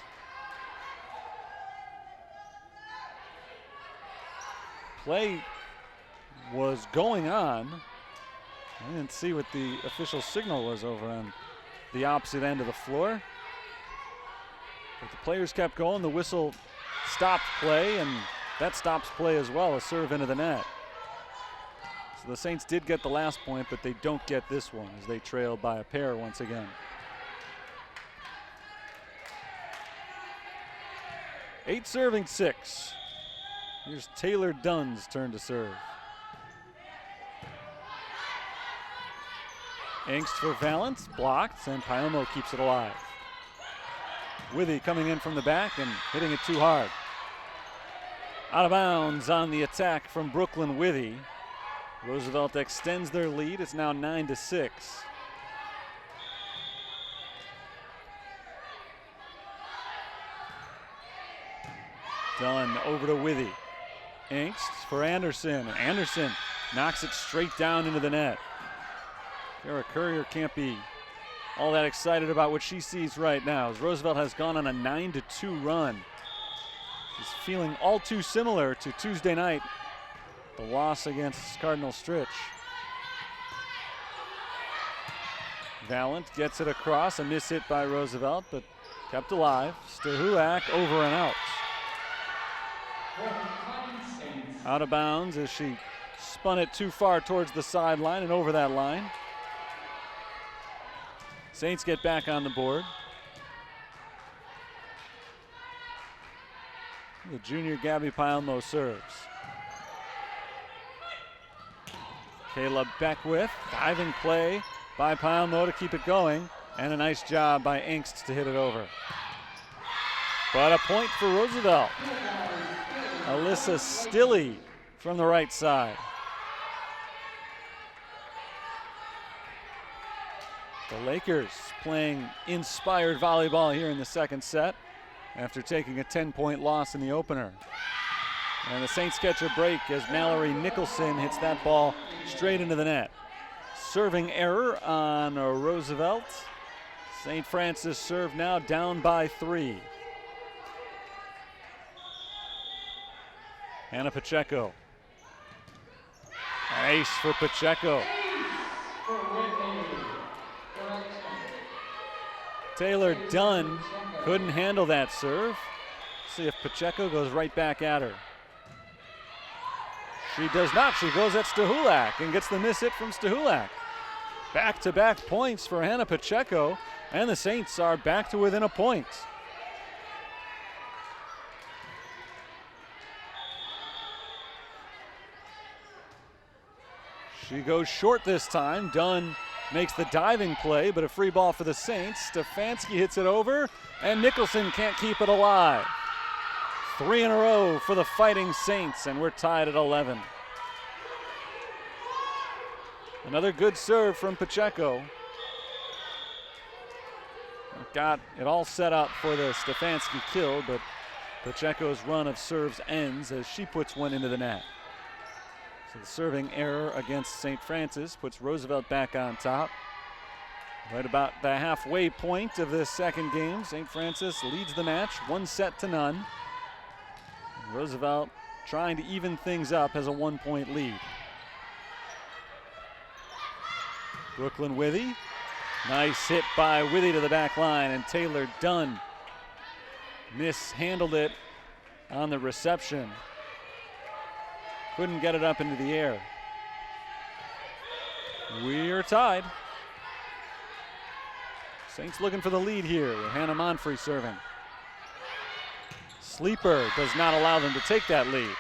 Play was going on. I didn't see what the official signal was over on the opposite end of the floor. But the players kept going. The whistle stopped play, and that stops play as well, a serve into the net. So the Saints did get the last point, but they don't get this one as they trail by a pair once again. 8 serving 6. Here's Taylor Dunn's turn to serve. Angst for Valent, blocked, and Paomo keeps it alive. Withy coming in from the back and hitting it too hard. Out of bounds on the attack from Brooklyn Withy. Roosevelt extends their lead. It's now 9-6. Dunn over to Withy. Angst for Anderson. Anderson knocks it straight down into the net. Kara Courier can't be all that excited about what she sees right now as Roosevelt has gone on a 9-2 run. She's feeling all too similar to Tuesday night, the loss against Cardinal Stritch. Valent gets it across, a miss hit by Roosevelt, but kept alive. Stahulak over and out. Out of bounds as she spun it too far towards the sideline and over that line. Saints get back on the board. The junior Gabby Paomo serves. Caleb Beckwith, diving play by Paomo to keep it going, and a nice job by Angst to hit it over. But a point for Roosevelt. Alyssa Stilley from the right side. The Lakers playing inspired volleyball here in the second set after taking a 10-point loss in the opener. And the Saints catch a break as Mallory Nicholson hits that ball straight into the net. Serving error on Roosevelt. St. Francis serve now down by 3. Hannah Pacheco. Ace for Pacheco. Taylor Dunn couldn't handle that serve. See if Pacheco goes right back at her. She does not. She goes at Stahulak and gets the miss hit from Stahulak. Back-to-back points for Hannah Pacheco, and the Saints are back to within a point. She goes short this time. Dunn makes the diving play, but a free ball for the Saints. Stefanski hits it over, and Nicholson can't keep it alive. 3 in a row for the Fighting Saints, and we're tied at 11. Another good serve from Pacheco. Got it all set up for the Stefanski kill, but Pacheco's run of serves ends as she puts one into the net. So the serving error against St. Francis puts Roosevelt back on top. Right about the halfway point of this second game, St. Francis leads the match 1-0. Roosevelt trying to even things up, has a 1-point lead. Brooklyn Withy. Nice hit by Withy to the back line, and Taylor Dunn mishandled it on the reception. Couldn't get it up into the air. We are tied. Saints looking for the lead here with Hannah Monfrey serving. Sleeper does not allow them to take that lead.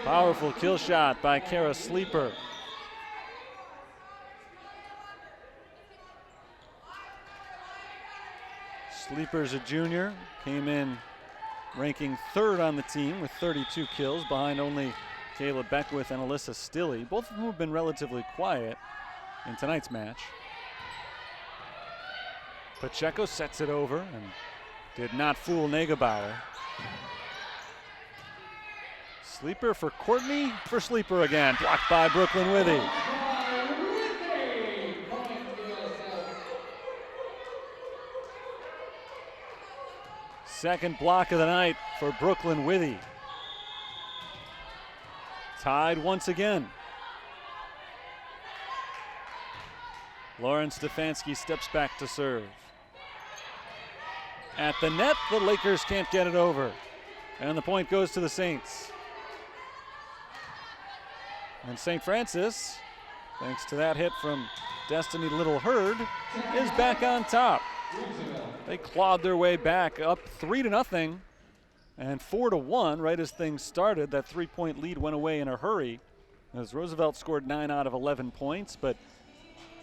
Powerful kill shot by Kara Sleeper. Sleeper's a junior, came in ranking 3rd on the team with 32 kills, behind only Kayla Beckwith and Alyssa Stilley. Both of them have been relatively quiet in tonight's match. Pacheco sets it over and did not fool Negebauer. Sleeper for Courtney, for Sleeper again. Blocked by Brooklyn Withy. Second block of the night for Brooklyn Withy. Tied once again. Lauren Stefanski steps back to serve. At the net, the Lakers can't get it over. And the point goes to the Saints. And St. Francis, thanks to that hit from Destiny Little Hurd, is back on top. They clawed their way back up 3-0 and 4-1 right as things started. That 3-point lead went away in a hurry as Roosevelt scored 9 out of 11 points, but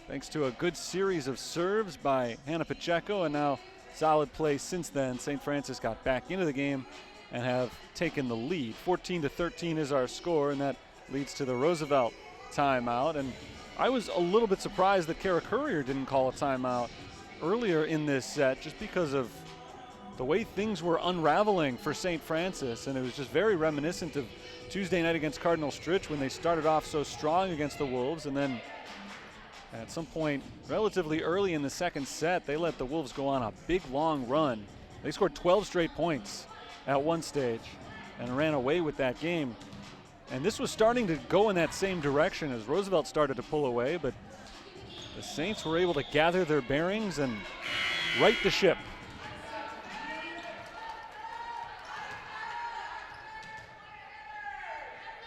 thanks to a good series of serves by Hannah Pacheco and now solid play since then, St. Francis got back into the game and have taken the lead. 14-13 is our score, and that leads to the Roosevelt timeout. And I was a little bit surprised that Kara Courier didn't call a timeout earlier in this set, just because of the way things were unraveling for St. Francis, and it was just very reminiscent of Tuesday night against Cardinal Stritch when they started off so strong against the Wolves, and then at some point relatively early in the second set they let the Wolves go on a big long run. They scored 12 straight points at one stage and ran away with that game, and this was starting to go in that same direction as Roosevelt started to pull away, but the Saints were able to gather their bearings and right the ship.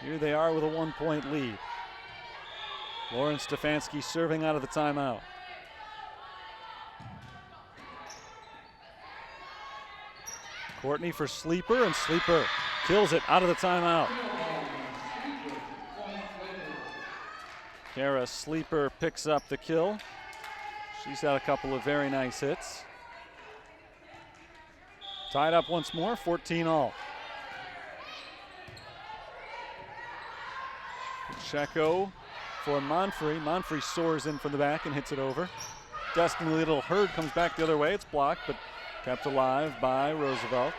Here they are with a 1-point lead. Lauren Stefanski serving out of the timeout. Courtney for Sleeper, and Sleeper kills it out of the timeout. Kara Sleeper picks up the kill. She's had a couple of very nice hits. Tied up once more, 14-all. Pacheco for Monfrey. Monfrey soars in from the back and hits it over. Destiny Little Hurd comes back the other way. It's blocked, but kept alive by Roosevelt.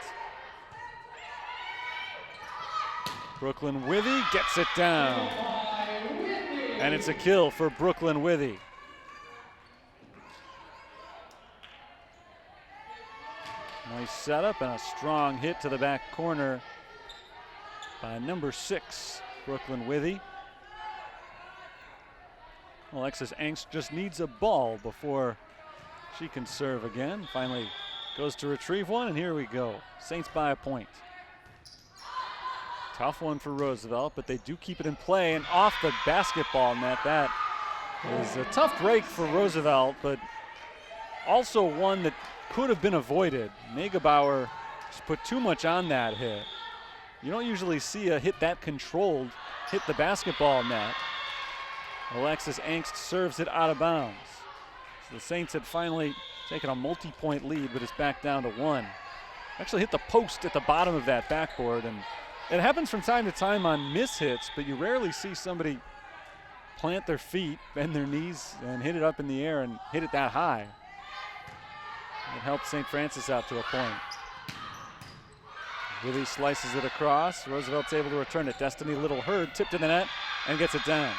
Brooklyn Withy gets it down. And it's a kill for Brooklyn Withy. Nice setup and a strong hit to the back corner by number 6, Brooklyn Withy. Alexis Angst just needs a ball before she can serve again. Finally goes to retrieve one, and here we go. Saints by a point. Tough one for Roosevelt, but they do keep it in play and off the basketball net. That is a tough break for Roosevelt, but also one that could have been avoided. Negebauer just put too much on that hit. You don't usually see a hit that controlled hit the basketball net. Alexis Angst serves it out of bounds. So the Saints had finally taken a multi-point lead, but it's back down to 1. Actually hit the post at the bottom of that backboard, and it happens from time to time on miss hits, but you rarely see somebody plant their feet, bend their knees, and hit it up in the air and hit it that high. It helped St. Francis out to a point. Withy slices it across. Roosevelt's able to return it. Destiny Little Hurd tipped in the net and gets it down.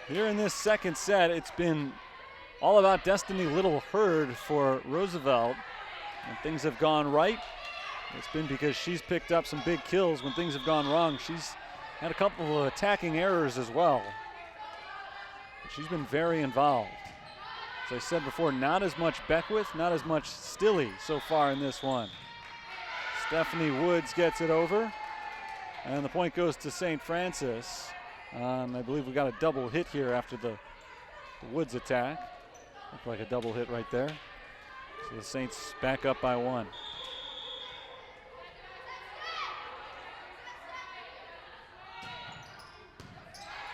Here in this second set, it's been all about Destiny Little Hurd for Roosevelt. When things have gone right, it's been because she's picked up some big kills. When things have gone wrong, she's had a couple of attacking errors as well. But she's been very involved. As I said before, not as much Beckwith, not as much Stilley so far in this one. Stephanie Woods gets it over. And the point goes to St. Francis. I believe we got a double hit here after the Woods attack. Looked like a double hit right there. So the Saints back up by 1.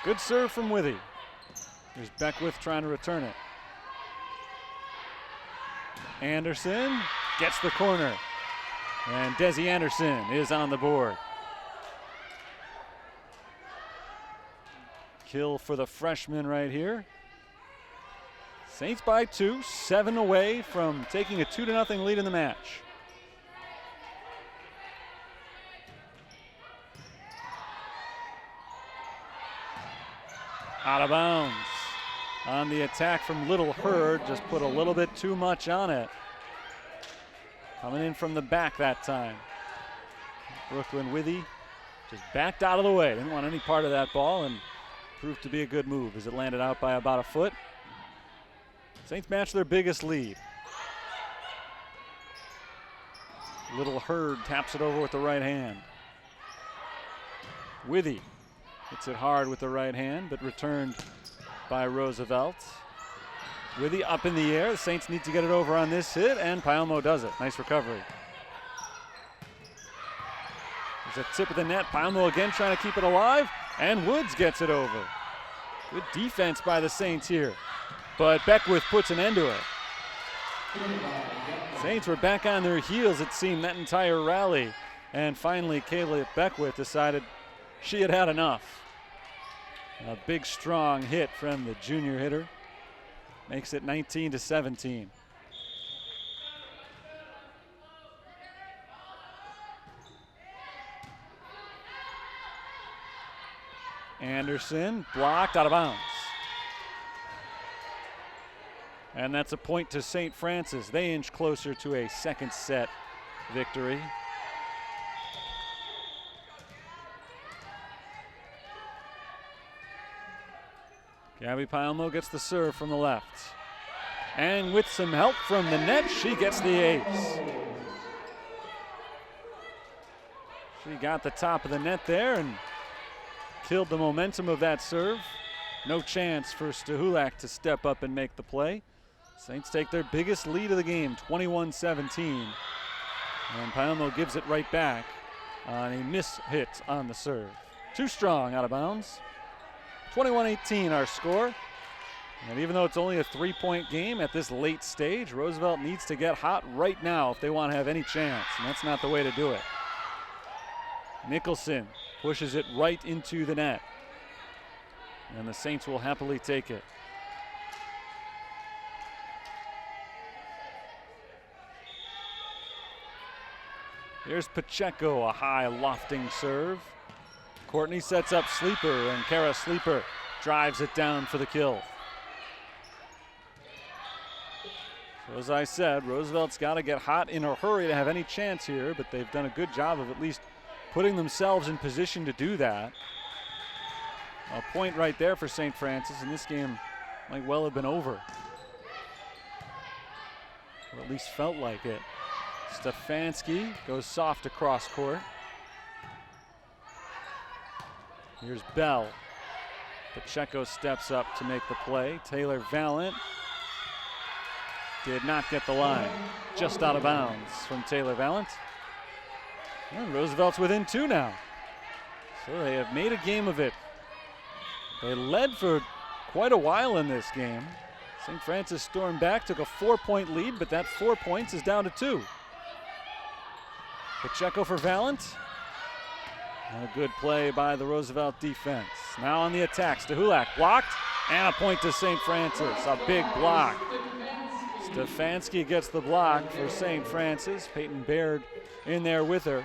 Good serve from Withy. Here's Beckwith trying to return it. Anderson gets the corner. And Desi Anderson is on the board. Kill for the freshman right here. Saints by 2, 7 away from taking a 2-0 lead in the match. Out of bounds. On the attack from Little Hurd, just put a little bit too much on it. Coming in from the back that time. Brooklyn Withy just backed out of the way. Didn't want any part of that ball and proved to be a good move as it landed out by about a foot. Saints match their biggest lead. Little Hurd taps it over with the right hand. Withy hits it hard with the right hand, but returned by Roosevelt. Withy up in the air. The Saints need to get it over on this hit, and Paomo does it. Nice recovery. There's a tip of the net. Paomo again trying to keep it alive, and Woods gets it over. Good defense by the Saints here, but Beckwith puts an end to it. Saints were back on their heels, it seemed, that entire rally, and finally Kayla Beckwith decided she had had enough. A big, strong hit from the junior hitter. Makes it 19-17. Anderson blocked, out of bounds. And that's a point to St. Francis. They inch closer to a second set victory. Gabby Paomo gets the serve from the left. And with some help from the net, she gets the ace. She got the top of the net there and killed the momentum of that serve. No chance for Stahulak to step up and make the play. Saints take their biggest lead of the game, 21-17. And Paomo gives it right back on a miss hit on the serve. Too strong, out of bounds. 21-18 our score. And even though it's only a 3-point game at this late stage, Roosevelt needs to get hot right now if they want to have any chance, and that's not the way to do it. Nicholson pushes it right into the net, and the Saints will happily take it. Here's Pacheco, a high lofting serve. Courtney sets up Sleeper, and Kara Sleeper drives it down for the kill. So as I said, Roosevelt's got to get hot in a hurry to have any chance here, but they've done a good job of at least putting themselves in position to do that. A point right there for St. Francis, and this game might well have been over. Or at least felt like it. Stefanski goes soft across court. Here's Bell. Pacheco steps up to make the play. Taylor Valent did not get the line. Just out of bounds from Taylor Valent. And Roosevelt's within 2 now. So they have made a game of it. They led for quite a while in this game. St. Francis stormed back, took a 4-point lead, but that 4 points is down to 2. Pacheco for Valent. And a good play by the Roosevelt defense. Now on the attack, Stahulak blocked, and a point to St. Francis, a big block. Stefanski gets the block for St. Francis. Peyton Baird in there with her.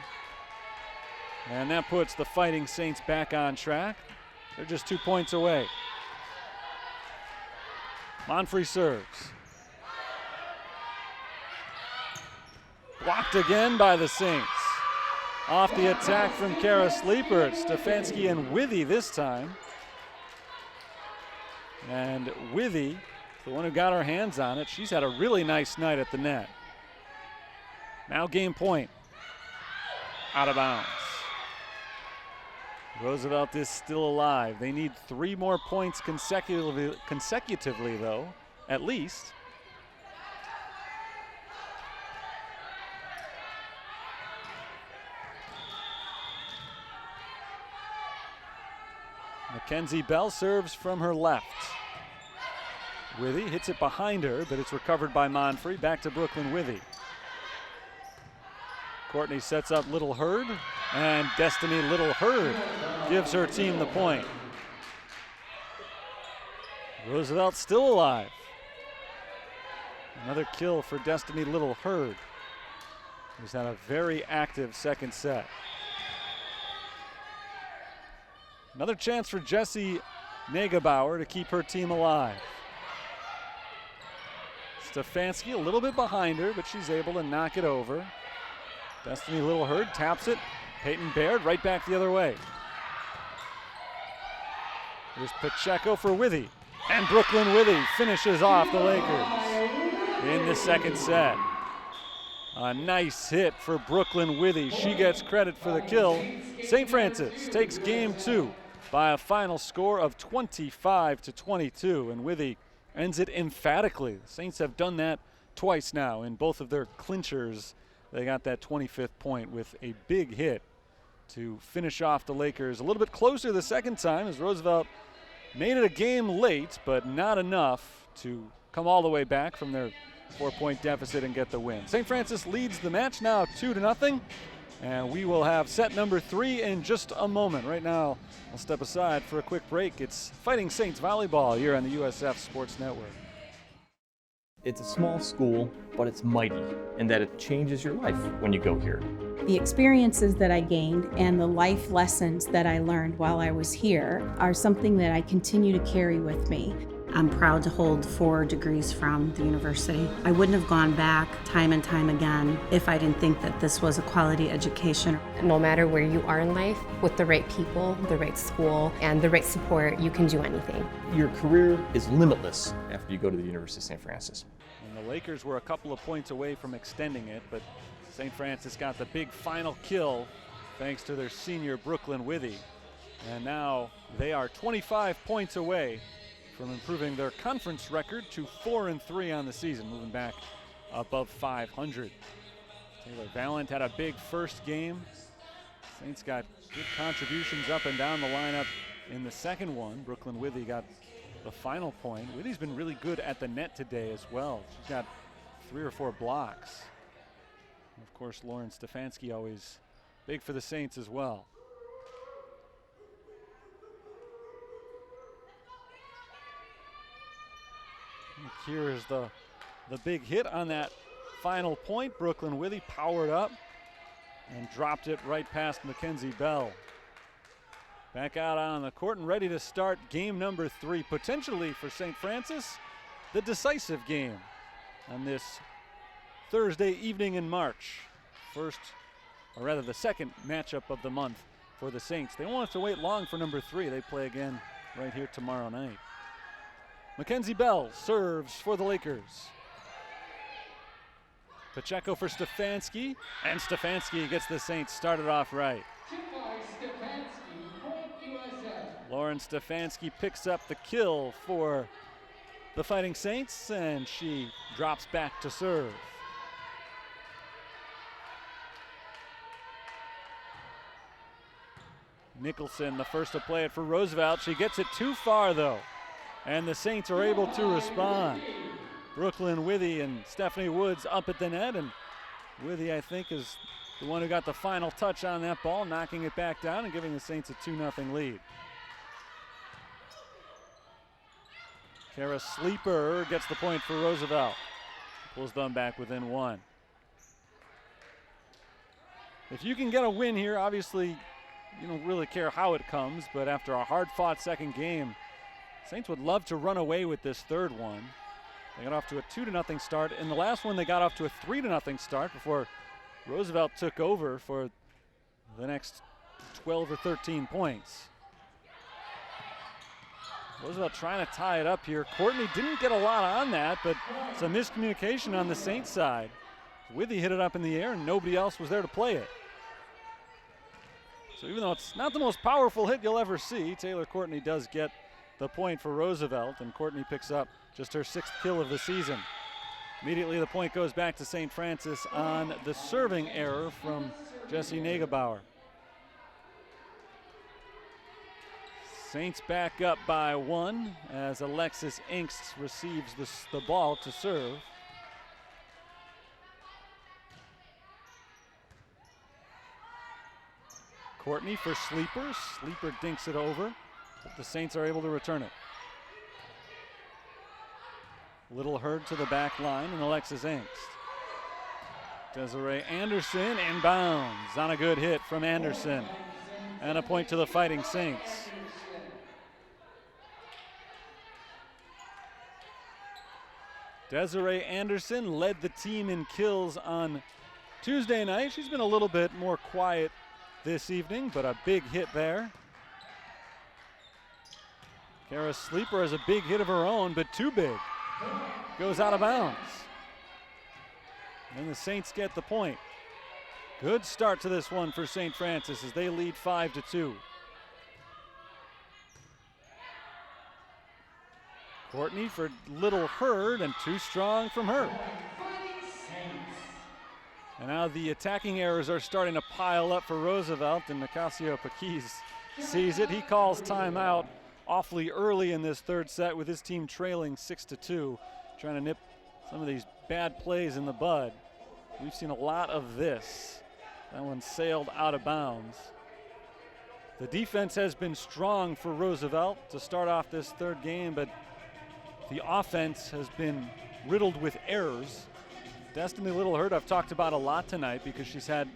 And that puts the Fighting Saints back on track. They're just 2 points away. Monfrey serves. Blocked again by the Saints. Off the attack from Kara Sleeper. Stefanski and Withy this time. And Withy, the one who got her hands on it, she's had a really nice night at the net. Now game point. out of bounds. Roosevelt is still alive. They need 3 more points consecutively though, at least. Mackenzie Bell serves from her left. Withy hits it behind her, but it's recovered by Monfrey. Back to Brooklyn Withy. Courtney sets up Little Hurd, and Destiny Little Hurd gives her team the point. Roosevelt still alive. Another kill for Destiny Little Hurd, who's had a very active second set. Another chance for Jessie Negebauer to keep her team alive. Stefanski a little bit behind her, but she's able to knock it over. Destiny Little Hurd taps it. Peyton Baird right back the other way. Here's Pacheco for Withy. And Brooklyn Withy finishes off the Lakers in the second set. A nice hit for Brooklyn Withy. She gets credit for the kill. St. Francis takes game 2 by a final score of 25-22, and Withy ends it emphatically. The Saints have done that twice now in both of their clinchers. They got that 25th point with a big hit to finish off the Lakers. A little bit closer the second time as Roosevelt made it a game late, but not enough to come all the way back from their 4-point deficit and get the win. St. Francis leads the match now 2-0, and we will have set number 3 in just a moment. Right now, I'll step aside for a quick break. It's Fighting Saints Volleyball here on the USF Sports Network. It's a small school, but it's mighty in that it changes your life when you go here. The experiences that I gained and the life lessons that I learned while I was here are something that I continue to carry with me. I'm proud to hold 4 degrees from the university. I wouldn't have gone back time and time again if I didn't think that this was a quality education. No matter where you are in life, with the right people, the right school, and the right support, you can do anything. Your career is limitless after you go to the University of St. Francis. And the Lakers were a couple of points away from extending it, but St. Francis got the big final kill thanks to their senior Brooklyn Withy. And now they are 25 points away from improving their conference record to 4-3 on the season, moving back above 500. Taylor Valent had a big first game. Saints got good contributions up and down the lineup in the second one. Brooklyn Withy got the final point. Withy's been really good at the net today as well. She's got 3 or 4 blocks. And of course, Lauren Stefanski always big for the Saints as well. Here's the big hit on that final point. Brooklyn Withy powered up and dropped it right past Mackenzie Bell. Back out on the court and ready to start game number 3, potentially for St. Francis, the decisive game on this Thursday evening in March. First, or rather the second matchup of the month for the Saints. They won't have to wait long for number 3. They play again right here tomorrow night. Mackenzie Bell serves for the Lakers. Pacheco for Stefanski, and Stefanski gets the Saints started off right. Lauren Stefanski picks up the kill for the Fighting Saints, and she drops back to serve. Nicholson, the first to play it for Roosevelt. She gets it too far, though, and the Saints are able to respond. Brooklyn Withy and Stephanie Woods up at the net, and Withy, I think, is the one who got the final touch on that ball, knocking it back down and giving the Saints a 2-0 lead. Kara Sleeper gets the point for Roosevelt. Pulls them back within 1. If you can get a win here, obviously you don't really care how it comes, but after a hard-fought second game, Saints would love to run away with this third one. They got off to a 2-0 start. In the last one, they got off to a 3-0 start before Roosevelt took over for the next 12 or 13 points. Roosevelt trying to tie it up here. Courtney didn't get a lot on that, but some miscommunication on the Saints side. Withy hit it up in the air, and nobody else was there to play it. So even though it's not the most powerful hit you'll ever see, Taylor Courtney does get the point for Roosevelt, and Courtney picks up just her 6th kill of the season. Immediately the point goes back to St. Francis on the serving error from Jessie Negebauer. Saints back up by 1 as Alexis Inkst receives the ball to serve. Courtney for Sleeper. Sleeper dinks it over, but the Saints are able to return it. Little Hurd to the back line and Alexis Inkst. Desiree Anderson inbounds on a good hit from Anderson. And a point to the Fighting Saints. Desiree Anderson led the team in kills on Tuesday night. She's been a little bit more quiet this evening, but a big hit there. Kara Sleeper has a big hit of her own, but too big. Goes out of bounds. And the Saints get the point. Good start to this one for St. Francis as they lead 5-2. Courtney for Little Hurd, and too strong from her. And now the attacking errors are starting to pile up for Roosevelt, and Nicasio Paquis sees it. He calls timeout awfully early in this third set with his team trailing 6-2, trying to nip some of these bad plays in the bud. We've seen a lot of this. That one sailed out of bounds. The defense has been strong for Roosevelt to start off this third game, but the offense has been riddled with errors. Destiny Little Hurd I've talked about a lot tonight because she's had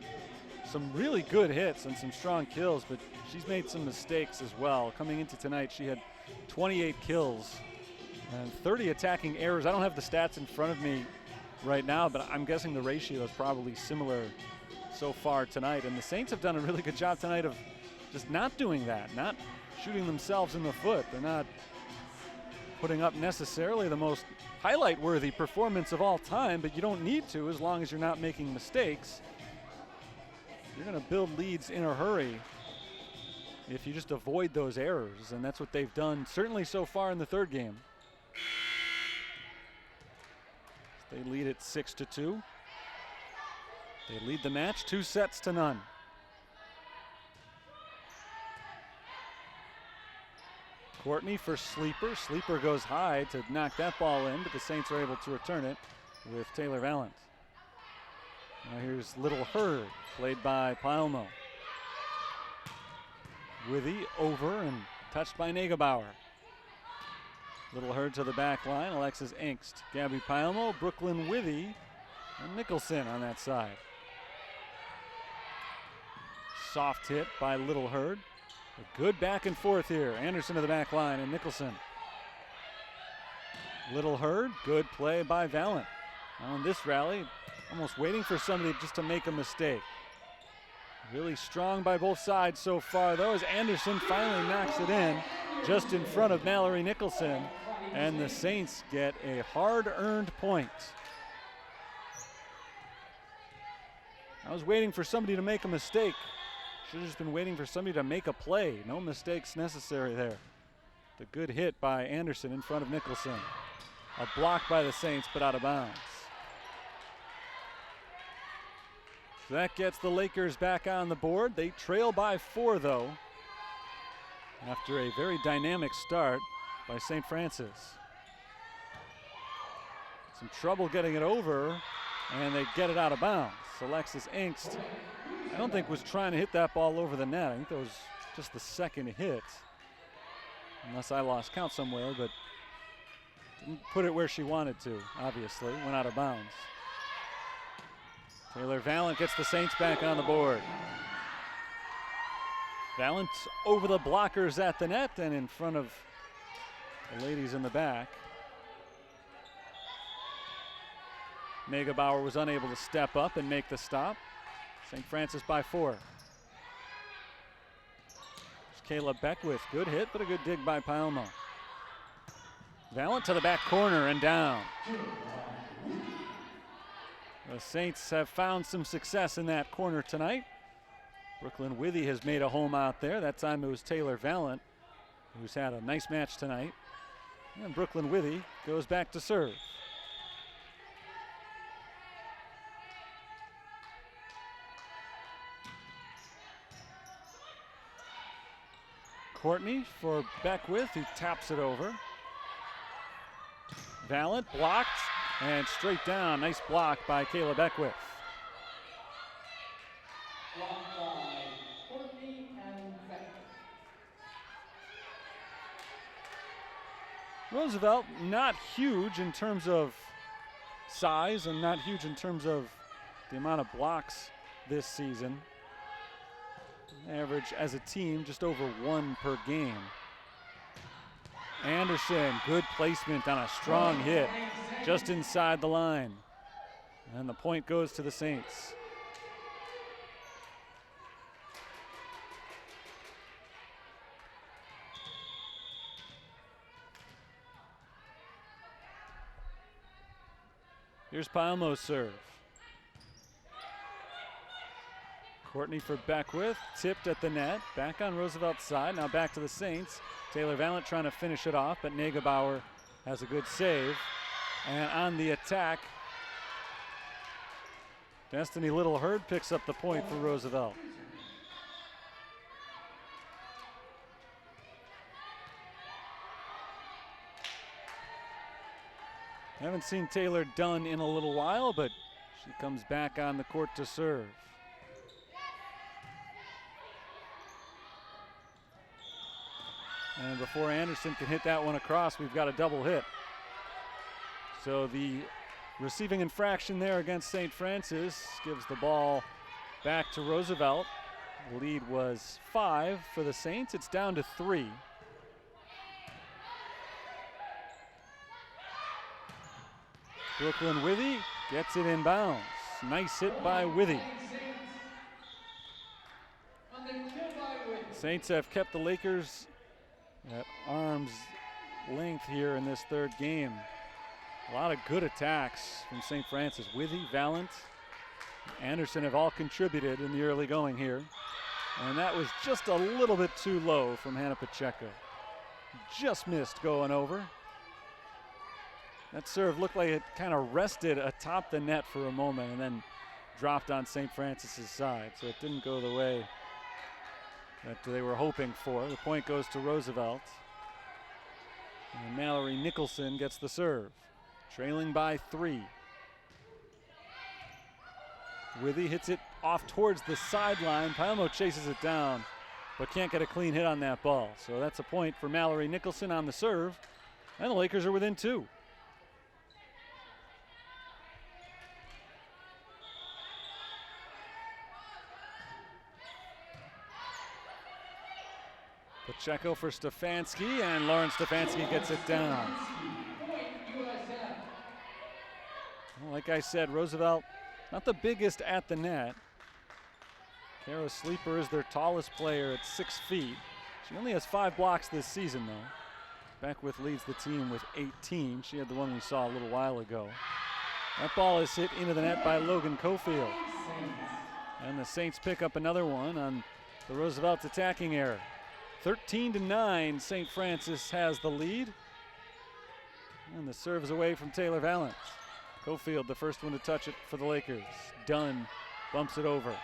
some really good hits and some strong kills, but she's made some mistakes as well. Coming into tonight, she had 28 kills and 30 attacking errors. I don't have the stats in front of me right now, but I'm guessing the ratio is probably similar so far tonight. And the Saints have done a really good job tonight of just not doing that, not shooting themselves in the foot. They're not putting up necessarily the most highlight-worthy performance of all time, but you don't need to as long as you're not making mistakes. You're going to build leads in a hurry if you just avoid those errors, and that's what they've done certainly so far in the third game. They lead it 6-2. They lead the match 2-0. Courtney for Sleeper. Sleeper goes high to knock that ball in, but the Saints are able to return it with Taylor Valent. Now here's Little Hurd, played by Palmo. Withy over and touched by Negebauer. Little Hurd to the back line, Alexis Inkst, Gabby Palmo, Brooklyn Withy, and Nicholson on that side. Soft hit by Little Hurd. A good back and forth here. Anderson to the back line and Nicholson. Little Hurd, good play by Valent. Now in this rally, almost waiting for somebody just to make a mistake. Really strong by both sides so far though, as Anderson finally knocks it in just in front of Mallory Nicholson, and the Saints get a hard-earned point. I was waiting for somebody to make a mistake. Should have just been waiting for somebody to make a play. No mistakes necessary there. The good hit by Anderson in front of Nicholson. A block by the Saints, but out of bounds. So that gets the Lakers back on the board. They trail by 4 though, after a very dynamic start by St. Francis. Some trouble getting it over, and they get it out of bounds. Alexis Inkst, I don't think was trying to hit that ball over the net. I think that was just the second hit, unless I lost count somewhere, but didn't put it where she wanted to, obviously. Went out of bounds. Taylor Valent gets the Saints back on the board. Valent over the blockers at the net and in front of the ladies in the back. Negebauer was unable to step up and make the stop. St. Francis by 4. There's Kayla Beckwith, good hit, but a good dig by Palmo. Valent to the back corner and down. The Saints have found some success in that corner tonight, Brooklyn Withy has made a home out there. That time it was Taylor Valent, who's had a nice match tonight. And Brooklyn Withy goes back to serve. Courtney for Beckwith, who taps it over. Valent blocked and straight down. Nice block by Kayla Beckwith. Roosevelt, not huge in terms of size and not huge in terms of the amount of blocks this season. Average as a team just over 1 per game. Anderson, good placement on a strong hit just inside the line. And the point goes to the Saints. Here's Palmo's serve. Courtney for Beckwith, tipped at the net, back on Roosevelt's side, now back to the Saints. Taylor Valent trying to finish it off, but Negebauer has a good save. And on the attack, Destiny Little Hurd picks up the point for Roosevelt. Haven't seen Taylor Dunn in a little while, but she comes back on the court to serve. And before Anderson can hit that one across, we've got a double hit. So the receiving infraction there against St. Francis gives the ball back to Roosevelt. The lead was 5 for the Saints. It's down to 3. Brooklyn Withy gets it in bounds. Nice hit by Withy. Saints have kept the Lakers at arm's length here in this third game. A lot of good attacks from St. Francis. Withy, Valent, Anderson have all contributed in the early going here. And that was just a little bit too low from Hannah Pacheco. Just missed going over. That serve looked like it kind of rested atop the net for a moment and then dropped on St. Francis's side. So it didn't go the way that they were hoping for. The point goes to Roosevelt. And Mallory Nicholson gets the serve, trailing by 3. Withy hits it off towards the sideline. Palmo chases it down, but can't get a clean hit on that ball. So that's a point for Mallory Nicholson on the serve, and the Lakers are within 2. Pacheco for Stefanski, and Lauren Stefanski gets it down. Well, like I said, Roosevelt, not the biggest at the net. Kara Sleeper is their tallest player at 6 feet. She only has 5 blocks this season, though. Beckwith leads the team with 18. She had the one we saw a little while ago. That ball is hit into the net by Logan Cofield. And the Saints pick up another one on the Roosevelt's attacking error. 13-9, St. Francis has the lead. And the serve is away from Taylor Valent. Cofield, the first one to touch it for the Lakers. Dunn bumps it over.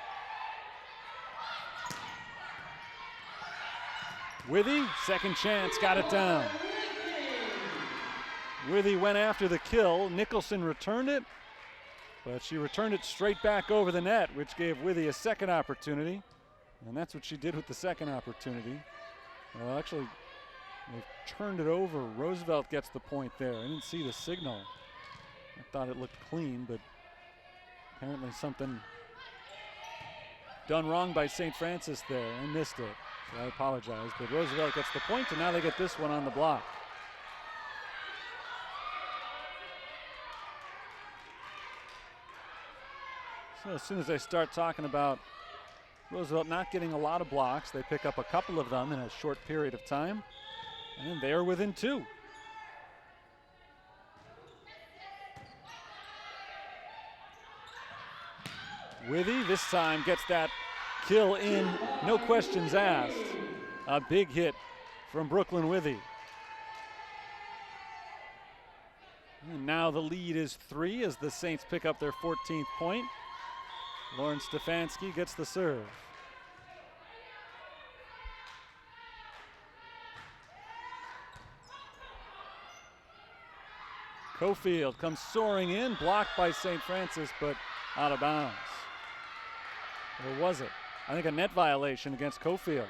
Withy, second chance, got it down. Withy went after the kill. Nicholson returned it, but she returned it straight back over the net, which gave Withy a second opportunity. And that's what she did with the second opportunity. Well, actually, they've turned it over. Roosevelt gets the point there. I didn't see the signal. I thought it looked clean, but apparently something done wrong by St. Francis there and missed it. So I apologize, but Roosevelt gets the point, and now they get this one on the block. So as soon as I start talking about Roosevelt not getting a lot of blocks, they pick up a couple of them in a short period of time, and they're within 2. Withy this time gets that kill in, no questions asked. A big hit from Brooklyn Withy. And now the lead is 3 as the Saints pick up their 14th point. Lauren Stefanski gets the serve. Cofield comes soaring in, blocked by St. Francis, but out of bounds. Or was it? I think a net violation against Cofield.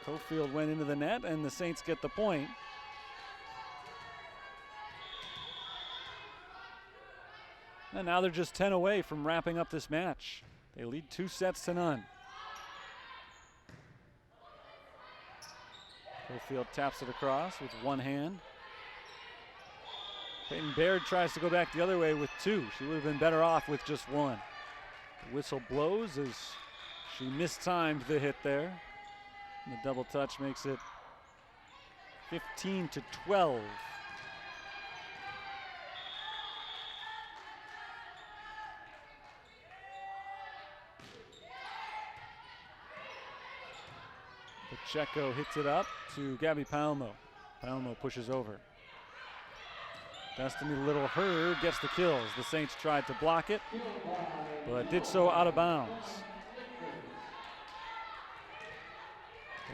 So Cofield went into the net, and the Saints get the point. And now they're just 10 away from wrapping up this match. They lead 2-0. Cofield taps it across with one hand. Peyton Baird tries to go back the other way with 2. She would have been better off with just 1. The whistle blows as she mistimed the hit there. And the double touch makes it 15-12. Pacheco hits it up to Gabby Palmo. Palmo pushes over. Destiny Little Hurd gets the kills. The Saints tried to block it, but did so out of bounds.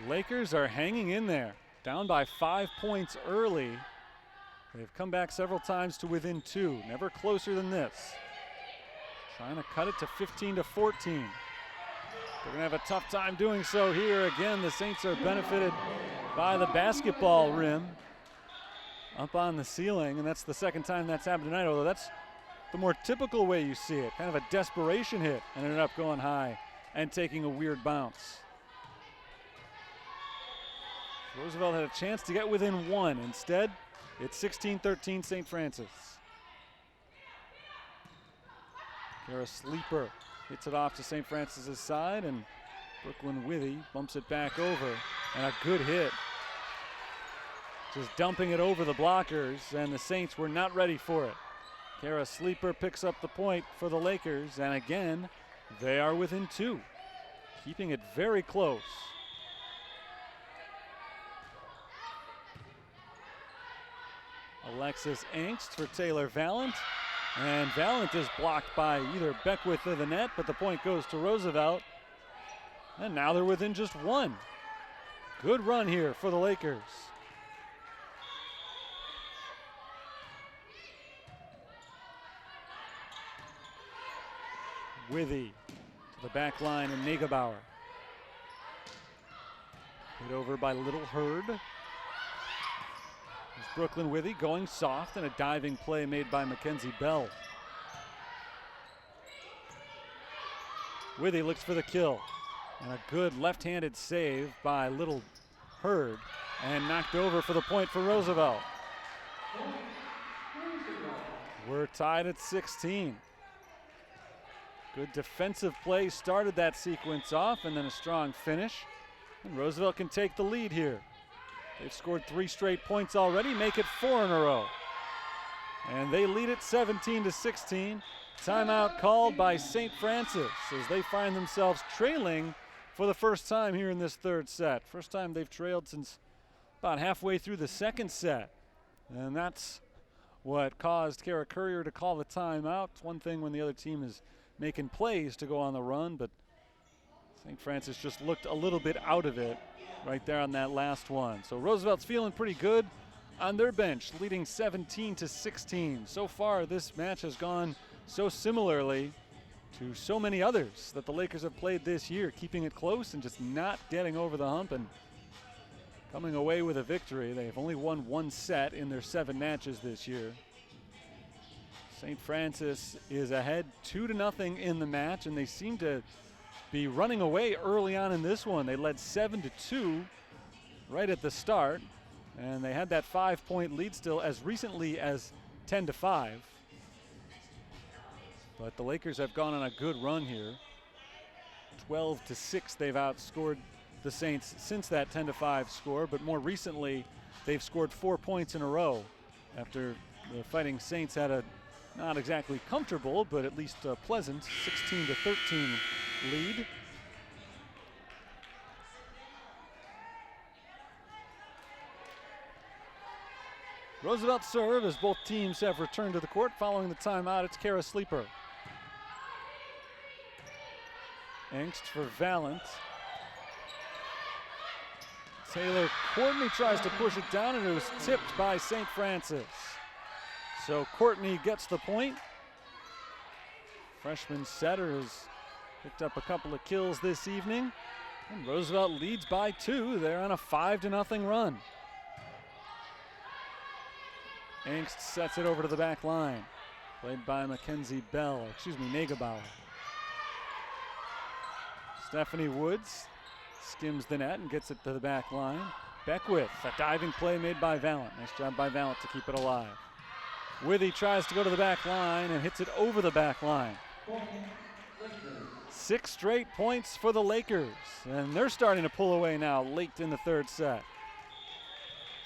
The Lakers are hanging in there, down by 5 points early. They've come back several times to within 2, never closer than this. Trying to cut it to 15-14. They're gonna have a tough time doing so here. Again, the Saints are benefited by the basketball rim up on the ceiling, and that's the second time that's happened tonight, although that's the more typical way you see it. Kind of a desperation hit, and ended up going high and taking a weird bounce. Roosevelt had a chance to get within 1. Instead, it's 16-13 St. Francis. Kara Sleeper hits it off to St. Francis' side, and Brooklyn Withy bumps it back over, and a good hit. Just dumping it over the blockers, and the Saints were not ready for it. Kara Sleeper picks up the point for the Lakers, and again, they are within 2, keeping it very close. Alexis Angst for Taylor Valent, and Valent is blocked by either Beckwith or the net, but the point goes to Roosevelt, and now they're within just 1. Good run here for the Lakers. Withy to the back line and Negebauer. Hit over by Little Hurd. There's Brooklyn Withy going soft, and a diving play made by Mackenzie Bell. Withy looks for the kill, and a good left-handed save by Little Hurd, and knocked over for the point for Roosevelt. We're tied at 16. Good defensive play started that sequence off, and then a strong finish. And Roosevelt can take the lead here. They've scored 3 straight points already, make it 4 in a row. And they lead it 17-16. Timeout called by St. Francis as they find themselves trailing for the first time here in this third set. First time they've trailed since about halfway through the second set. And that's what caused Kara Courier to call the timeout. It's one thing when the other team is making plays to go on the run, but St. Francis just looked a little bit out of it right there on that last one. So Roosevelt's feeling pretty good on their bench, leading 17-16. So far, this match has gone so similarly to so many others that the Lakers have played this year, keeping it close and just not getting over the hump and coming away with a victory. They've only won 1 set in their 7 matches this year. St. Francis is ahead 2-0 in the match, and they seem to be running away early on in this one. They led 7-2 right at the start, and they had that 5-point lead still as recently as 10-5. But the Lakers have gone on a good run here. 12-6 they've outscored the Saints since that 10-5 score, but more recently they've scored 4 points in a row after the Fighting Saints had a Not exactly comfortable, but at least pleasant. 16-13 lead. Roosevelt serve as both teams have returned to the court following the timeout. It's Kara Sleeper. Angst for Valent. Taylor Courtney tries to push it down, and it was tipped by St. Francis. So Courtney gets the point. Freshman setter has picked up a couple of kills this evening. And Roosevelt leads by 2. They're on a 5-0 run. Angst sets it over to the back line. Played by Negebauer. Stephanie Woods skims the net and gets it to the back line. Beckwith, a diving play made by Valent. Nice job by Valent to keep it alive. Withy tries to go to the back line and hits it over the back line. 6 straight points for the Lakers, and they're starting to pull away now late in the third set.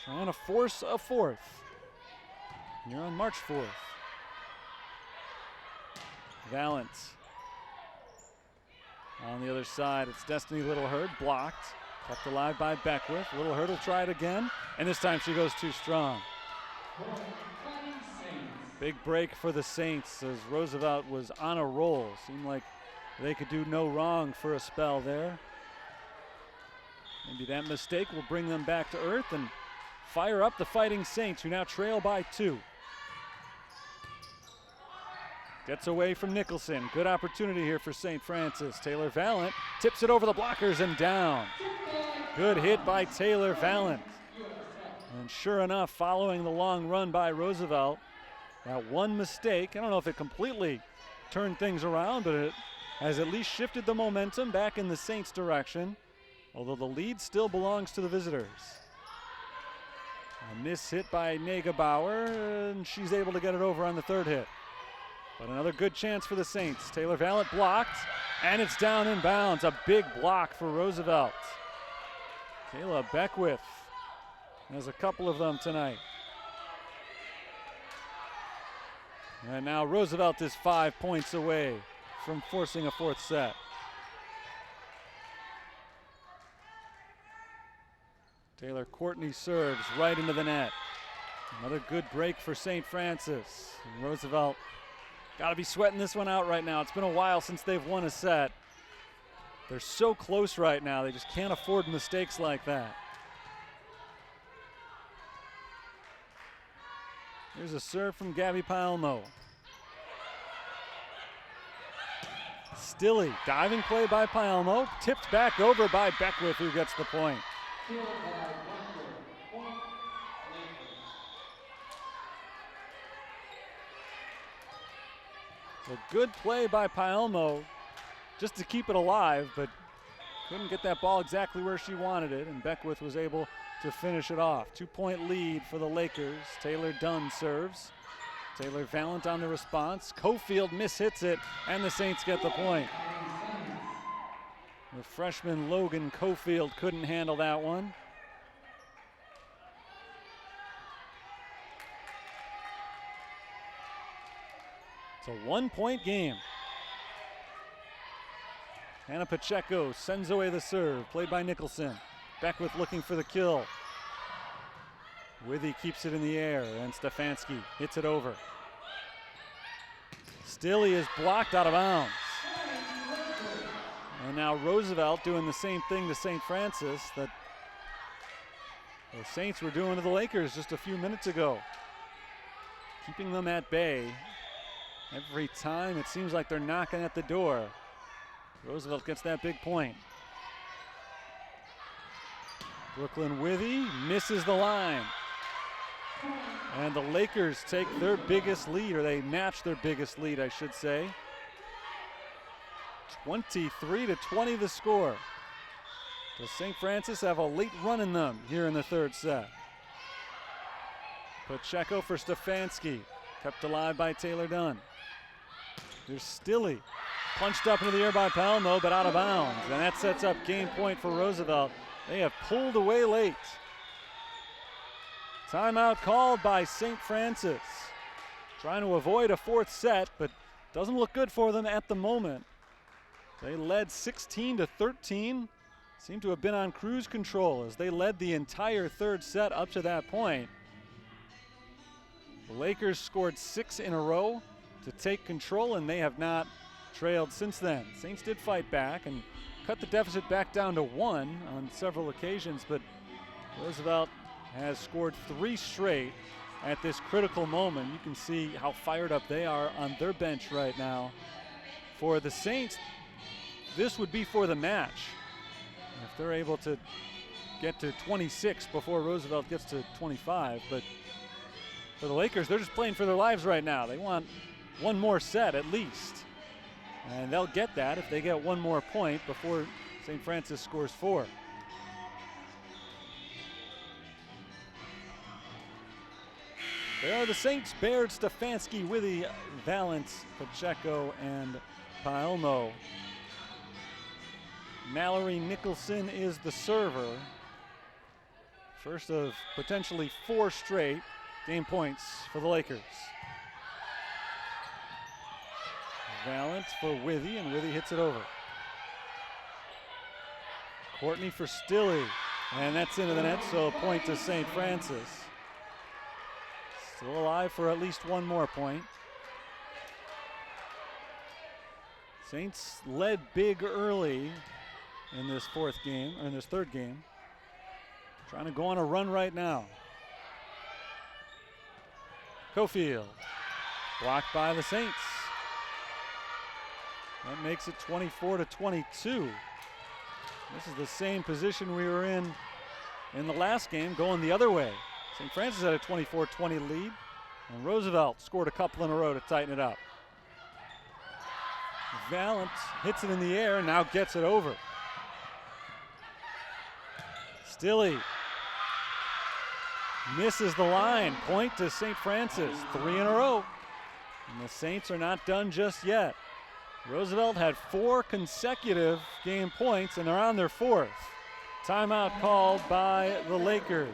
Trying to force a fourth. Here on March 4th. Valent. On the other side, it's Destiny Littlehurd, blocked. Kept alive by Beckwith. Littlehurd will try it again, and this time she goes too strong. Big break for the Saints as Roosevelt was on a roll. Seemed like they could do no wrong for a spell there. Maybe that mistake will bring them back to earth and fire up the Fighting Saints, who now trail by 2. Gets away from Nicholson. Good opportunity here for St. Francis. Taylor Valent tips it over the blockers and down. Good hit by Taylor Valent. And sure enough, following the long run by Roosevelt, that one mistake, I don't know if it completely turned things around, but it has at least shifted the momentum back in the Saints' direction, although the lead still belongs to the visitors. A miss hit by Negebauer, and she's able to get it over on the third hit. But another good chance for the Saints. Taylor Valent blocked, and it's down in bounds. A big block for Roosevelt. Kayla Beckwith has a couple of them tonight. And now Roosevelt is 5 points away from forcing a fourth set. Taylor Courtney serves right into the net. Another good break for St. Francis. And Roosevelt got to be sweating this one out right now. It's been a while since they've won a set. They're so close right now. They just can't afford mistakes like that. Here's a serve from Gabby Palmo. Stilley, diving play by Palmo, tipped back over by Beckwith, who gets the point. So good play by Palmo just to keep it alive, but couldn't get that ball exactly where she wanted it, and Beckwith was able to finish it off. 2-point lead for the Lakers. Taylor Dunn serves. Taylor Valent on the response. Cofield mishits it, and the Saints get the point. The freshman Logan Cofield couldn't handle that one. It's a 1-point game. Hannah Pacheco sends away the serve, played by Nicholson. Beckwith looking for the kill. Withy keeps it in the air, and Stefanski hits it over. Stilley is blocked out of bounds. And now Roosevelt doing the same thing to St. Francis that the Saints were doing to the Lakers just a few minutes ago. Keeping them at bay. Every time it seems like they're knocking at the door. Roosevelt gets that big point. Brooklyn Withy misses the line. And the Lakers take their biggest lead, or they match their biggest lead, I should say. 23-20 the score. Does St. Francis have a late run in them here in the third set? Pacheco for Stefanski, kept alive by Taylor Dunn. There's Stilley, punched up into the air by Palmo, but out of bounds. And that sets up game point for Roosevelt. They have pulled away late. Timeout called by St. Francis. trying to avoid a fourth set, but doesn't look good for them at the moment. They led 16-13, seem to have been on cruise control as they led the entire third set up to that point. The Lakers scored 6 in a row to take control, and they have not trailed since then. Saints did fight back and cut the deficit back down to 1 on several occasions, but Roosevelt has scored 3 straight at this critical moment. You can see how fired up they are on their bench right now. For the Saints, this would be for the match. If they're able to get to 26 before Roosevelt gets to 25, but for the Lakers, they're just playing for their lives right now. They want one more set at least. And they'll get that if they get one more point before St. Francis scores 4. There are the Saints: Baird, Stefanski, Withy, Valance, Pacheco, and Paelmo. Mallory Nicholson is the server. First of potentially 4 straight game points for the Lakers. Valance for Withy, and Withy hits it over. Courtney for Stilley, and that's into the net, so a point to St. Francis. Still alive for at least one more point. Saints led big early in this third game. Trying to go on a run right now. Cofield, blocked by the Saints. That makes it 24-22. This is the same position we were in the last game, going the other way. St. Francis had a 24-20 lead, and Roosevelt scored a couple in a row to tighten it up. Valance hits it in the air and now gets it over. Stilley misses the line. Point to St. Francis, 3 in a row. And the Saints are not done just yet. Roosevelt had 4 consecutive game points, and they're on their 4th. Timeout called by the Lakers.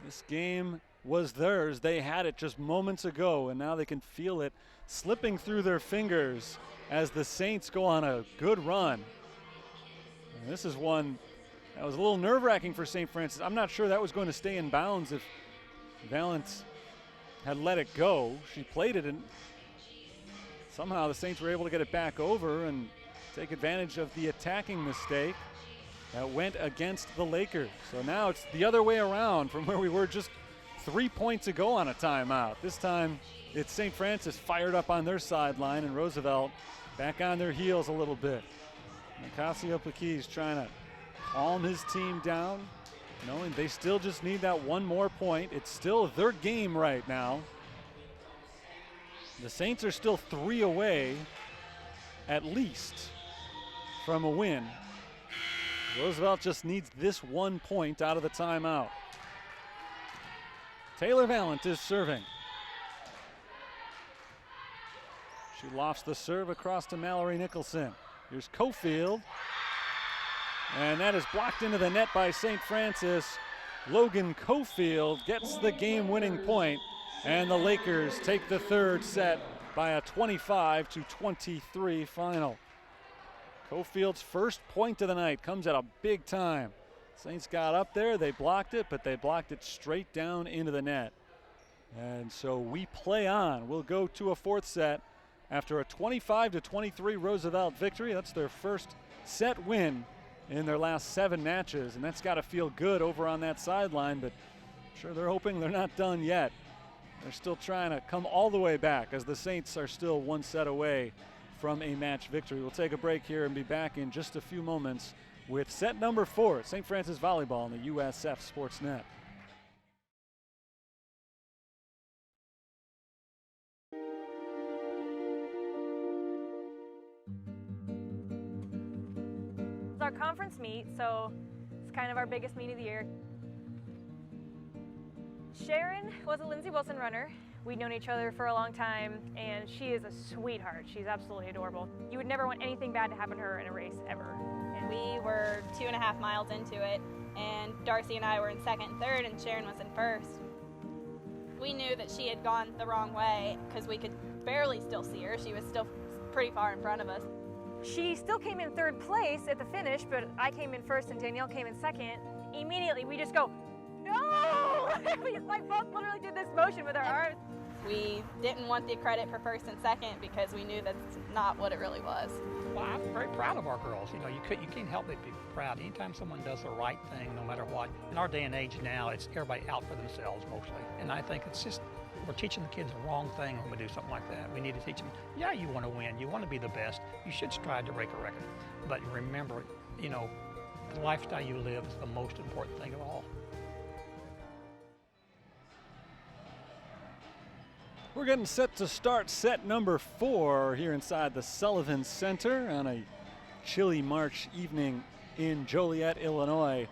This game was theirs. They had it just moments ago, and now they can feel it slipping through their fingers as the Saints go on a good run. And this is one that was a little nerve-wracking for St. Francis. I'm not sure that was going to stay in bounds if Valance had let it go. She played it, and somehow the Saints were able to get it back over and take advantage of the attacking mistake that went against the Lakers. So now it's the other way around from where we were just 3 points ago on a timeout. This time it's St. Francis fired up on their sideline and Roosevelt back on their heels a little bit. Nicasio Paquis trying to calm his team down, knowing they still just need that one more point. It's still their game right now. The Saints are still 3 away, at least, from a win. Roosevelt just needs this 1 point out of the timeout. Taylor Valance is serving. She lofts the serve across to Mallory Nicholson. Here's Cofield. And that is blocked into the net by St. Francis. Logan Cofield gets the game-winning point, and the Lakers take the third set by a 25-23 final. Cofield's first point of the night comes at a big time. Saints got up there, they blocked it, but they blocked it straight down into the net. And so we play on. We'll go to a 4th set after a 25-23 Roosevelt victory. That's their first set win in their last 7 matches, and that's got to feel good over on that sideline, but I'm sure they're hoping they're not done yet. They're still trying to come all the way back as the Saints are still 1 set away from a match victory. We'll take a break here and be back in just a few moments with set number 4 at St. Francis Volleyball on the USF Sportsnet. It's our conference meet, so it's kind of our biggest meet of the year. Sharon was a Lindsey Wilson runner. We'd known each other for a long time, and she is a sweetheart. She's absolutely adorable. You would never want anything bad to happen to her in a race, ever. And we were 2.5 miles into it, and Darcy and I were in 2nd and 3rd, and Sharon was in 1st. We knew that she had gone the wrong way because we could barely still see her. She was still pretty far in front of us. She still came in third place at the finish, but I came in first and Danielle came in second. Immediately, we just go, no! We like both literally did this motion with our arms. We didn't want the credit for first and second because we knew that's not what it really was. Well, I'm very proud of our girls. You know, you can't help but be proud. Anytime someone does the right thing, no matter what. In our day and age now, it's everybody out for themselves mostly. And I think it's just, we're teaching the kids the wrong thing when we do something like that. We need to teach them, yeah, you want to win. You want to be the best. You should strive to break a record. But remember, you know, the lifestyle you live is the most important thing of all. We're getting set to start set number 4 here inside the Sullivan Center on a chilly March evening in Joliet, Illinois.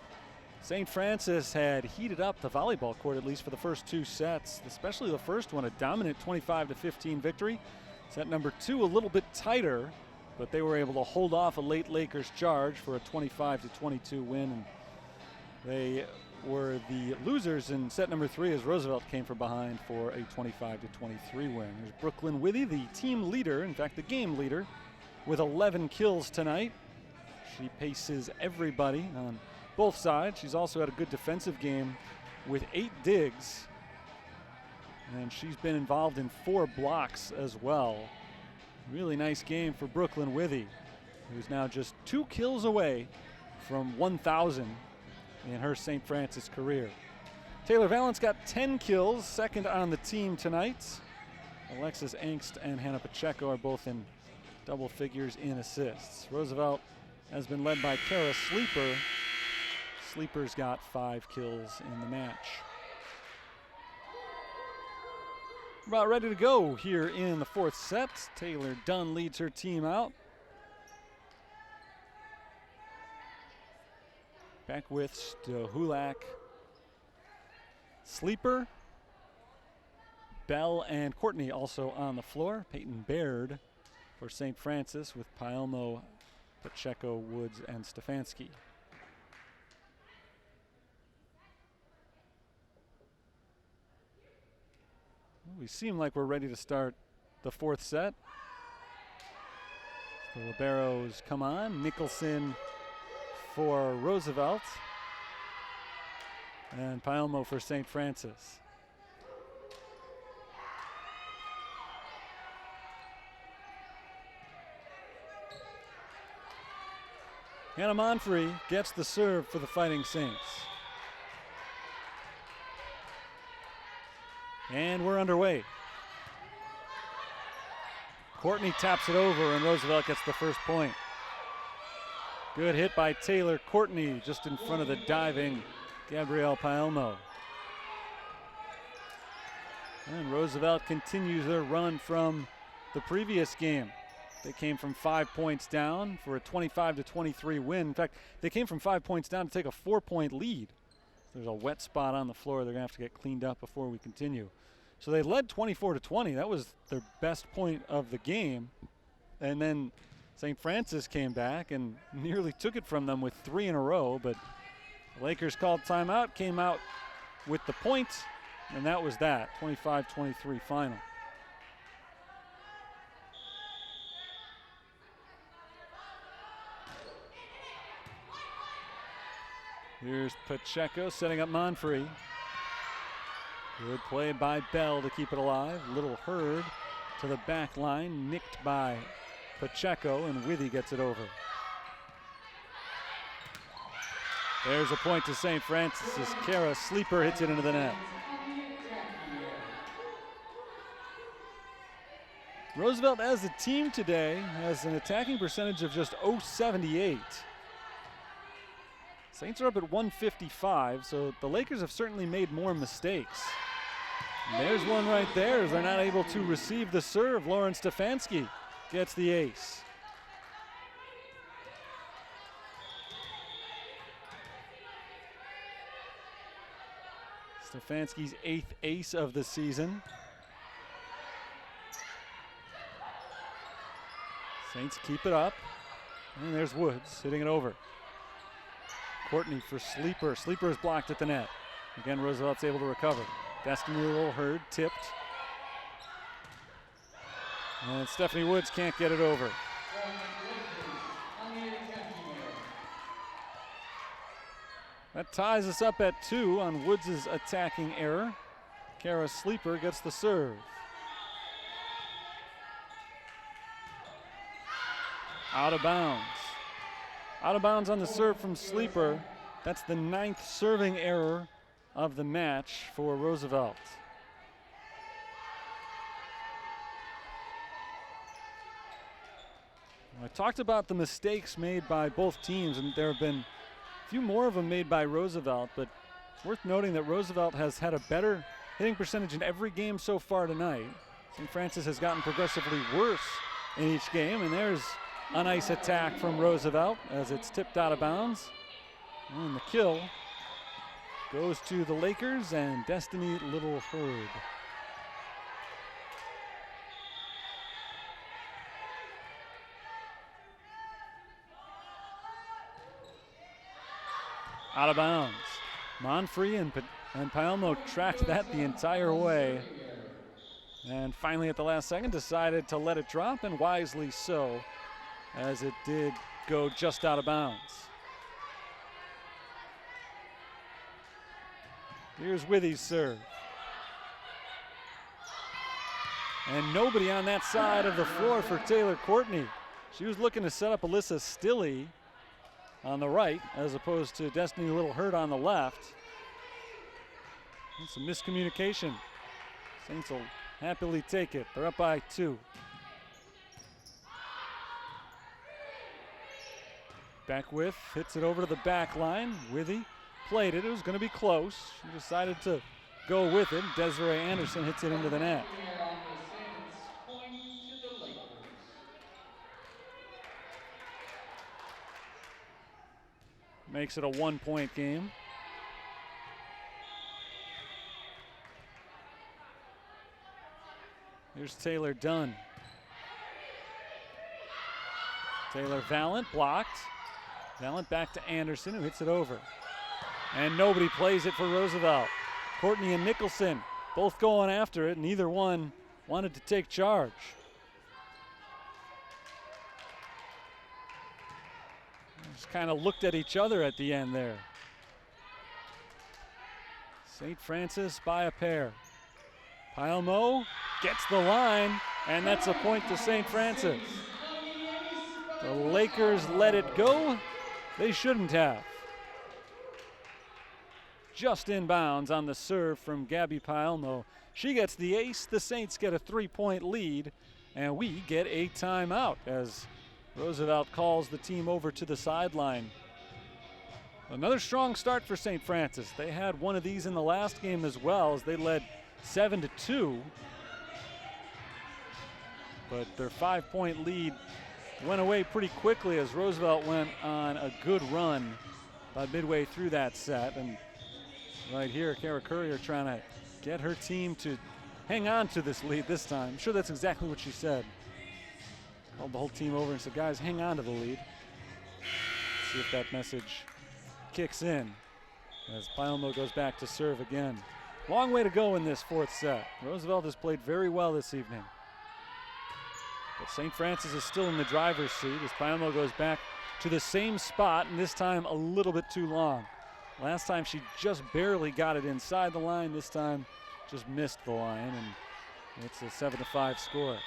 St. Francis had heated up the volleyball court, at least for the first 2 sets, especially the first one, a dominant 25-15 victory. Set number 2 a little bit tighter, but they were able to hold off a late Lakers charge for a 25-22 win. And they were the losers in set number 3 as Roosevelt came from behind for a 25-23 win. There's Brooklyn Withy, the team leader, in fact the game leader, with 11 kills tonight. She paces everybody on both sides. She's also had a good defensive game with 8 digs, and she's been involved in 4 blocks as well. Really nice game for Brooklyn Withy, who's now just 2 kills away from 1,000 in her St. Francis career. Taylor Valance got 10 kills, second on the team tonight. Alexis Angst and Hannah Pacheco are both in double figures in assists. Roosevelt has been led by Kara Sleeper. Sleeper's got 5 kills in the match. About ready to go here in the 4th set. Taylor Dunn leads her team out. Back with Stohulak, Sleeper, Bell, and Courtney also on the floor. Peyton Baird for St. Francis with Paelmo, Pacheco, Woods, and Stefanski. We seem like we're ready to start the 4th set. The liberos come on. Nicholson for Roosevelt and Paelmo for St. Francis. Hannah Monfrey gets the serve for the Fighting Saints. And we're underway. Courtney taps it over and Roosevelt gets the first point. Good hit by Taylor Courtney just in front of the diving Gabrielle Paelmo. And Roosevelt continues their run from the previous game. They came from 5 points down for a 25-23 win. In fact, they came from 5 points down to take a 4-point lead. There's a wet spot on the floor. They're going to have to get cleaned up before we continue. So they led 24-20. That was their best point of the game. And then St. Francis came back and nearly took it from them with 3 in a row, but the Lakers called timeout, came out with the point, and that was that, 25-23 final. Here's Pacheco setting up Monfrey. Good play by Bell to keep it alive. Little Hurd to the back line, nicked by Pacheco, and Withy gets it over. There's a point to St. Francis as Kara Sleeper hits it into the net. Roosevelt as a team today has an attacking percentage of just .078. Saints are up at 155, so the Lakers have certainly made more mistakes. And there's one right there as they're not able to receive the serve. Lauren Stefanski gets the ace. Stefanski's 8th ace of the season. Saints keep it up. And there's Woods hitting it over. Courtney for Sleeper. Sleeper is blocked at the net. Again, Roosevelt's able to recover. Destiny Little Hurd tipped. And Stephanie Woods can't get it over. That ties us up at 2 on Woods' attacking error. Kara Sleeper gets the serve. Out of bounds. Out of bounds on the serve from Sleeper. That's the 9th serving error of the match for Roosevelt. I talked about the mistakes made by both teams, and there have been a few more of them made by Roosevelt, but it's worth noting that Roosevelt has had a better hitting percentage in every game so far tonight. St. Francis has gotten progressively worse in each game, and there's an ice attack from Roosevelt as it's tipped out of bounds. And the kill goes to the Lakers and Destiny Little Hurd. Out of bounds. Monfrey and Paelmo tracked that the entire way. And finally at the last second decided to let it drop, and wisely so, as it did go just out of bounds. Here's Withy's serve. And nobody on that side of the floor for Taylor Courtney. She was looking to set up Alyssa Stilley on the right, as opposed to Destiny Little Hurd on the left. It's a miscommunication. Saints will happily take it. They're up by 2. Beckwith hits it over to the back line. Withy played it. It was going to be close. She decided to go with it. Desiree Anderson hits it into the net. Makes it a 1-point game. Here's Taylor Dunn. Taylor Valent blocked. Valent back to Anderson, who hits it over. And nobody plays it for Roosevelt. Courtney and Nicholson both going after it. Neither one wanted to take charge. Just kind of looked at each other at the end there. St. Francis by a pair. Paelmo gets the line, and that's a point to St. Francis. The Lakers let it go. They shouldn't have. Just in bounds on the serve from Gabby Paelmo. She gets the ace. The Saints get a 3-point lead, and we get a timeout as Roosevelt calls the team over to the sideline. Another strong start for St. Francis. They had one of these in the last game as well, as they led 7-2. But their 5-point lead went away pretty quickly as Roosevelt went on a good run by midway through that set. And right here, Kara Courier trying to get her team to hang on to this lead this time. I'm sure that's exactly what she said. Called the whole team over and said, guys, hang on to the lead. Let's see if that message kicks in as Paelmo goes back to serve again. Long way to go in this 4th set. Roosevelt has played very well this evening. But St. Francis is still in the driver's seat as Paelmo goes back to the same spot, and this time a little bit too long. Last time she just barely got it inside the line. This time just missed the line, and it's a 7-5 score.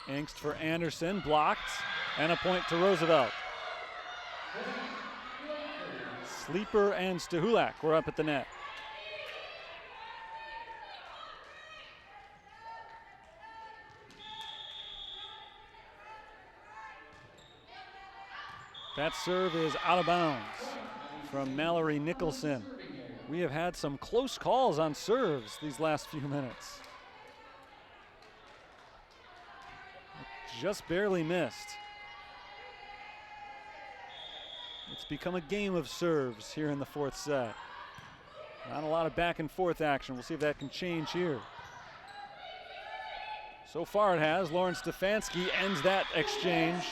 Angst for Anderson, blocked, and a point to Roosevelt. Sleeper and Stahulak were up at the net. That serve is out of bounds from Mallory Nicholson. We have had some close calls on serves these last few minutes. Just barely missed. It's become a game of serves here in the 4th set. Not a lot of back and forth action. We'll see if that can change here. So far it has. Lauren Stefanski ends that exchange.